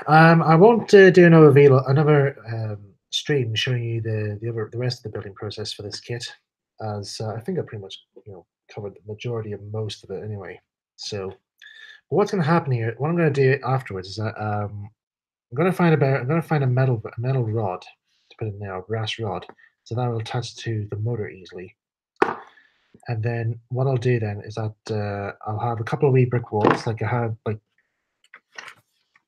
I won't do another stream showing you the rest of the building process for this kit, as I think I pretty much covered the majority of most of it anyway. So, what's going to happen here? What I'm going to do afterwards is that I'm going to find a metal rod to put in there, a brass rod, so that will attach to the motor easily. And then what I'll do then is that I'll have a couple of wee brick walls, like I have like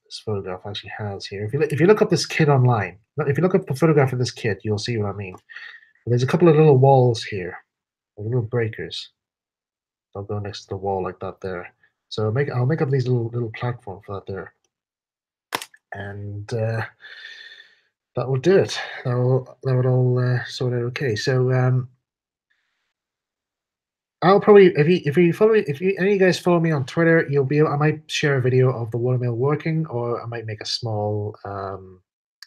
this photograph actually has here. If you look up this kit online, if you look up the photograph of this kit, you'll see what I mean. There's a couple of little walls here, little breakers. They'll go next to the wall like that there. So I'll make up these little platform for that there, and that will do it. That would all sort out okay. So I'll probably if any of you guys follow me on Twitter, I might share a video of the watermill working, or I might make a small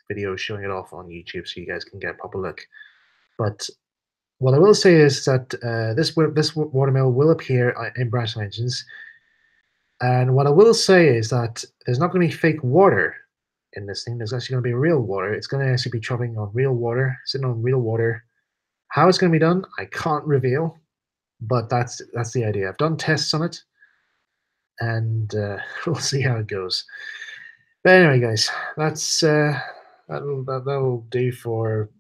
video showing it off on YouTube so you guys can get a proper look. But what I will say is that this watermill will appear in Branching Engines, and what I will say is that there's not going to be fake water in this thing. There's actually going to be real water. It's going to actually be traveling on real water, sitting on real water. How it's going to be done, I can't reveal, but that's the idea. I've done tests on it, and we'll see how it goes. But anyway, guys, that'll do for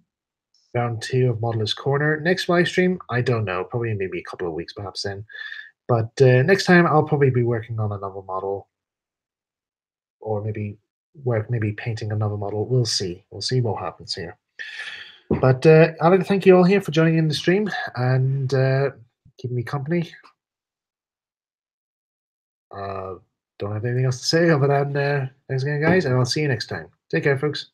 round 2 of Modeler's Corner. Next live stream, I don't know, probably maybe a couple of weeks perhaps then. But next time, I'll probably be working on another model, or maybe painting another model. We'll see. We'll see what happens here. But I'd like to thank you all here for joining in the stream and keeping me company. Don't have anything else to say other than thanks again, guys, and I'll see you next time. Take care, folks.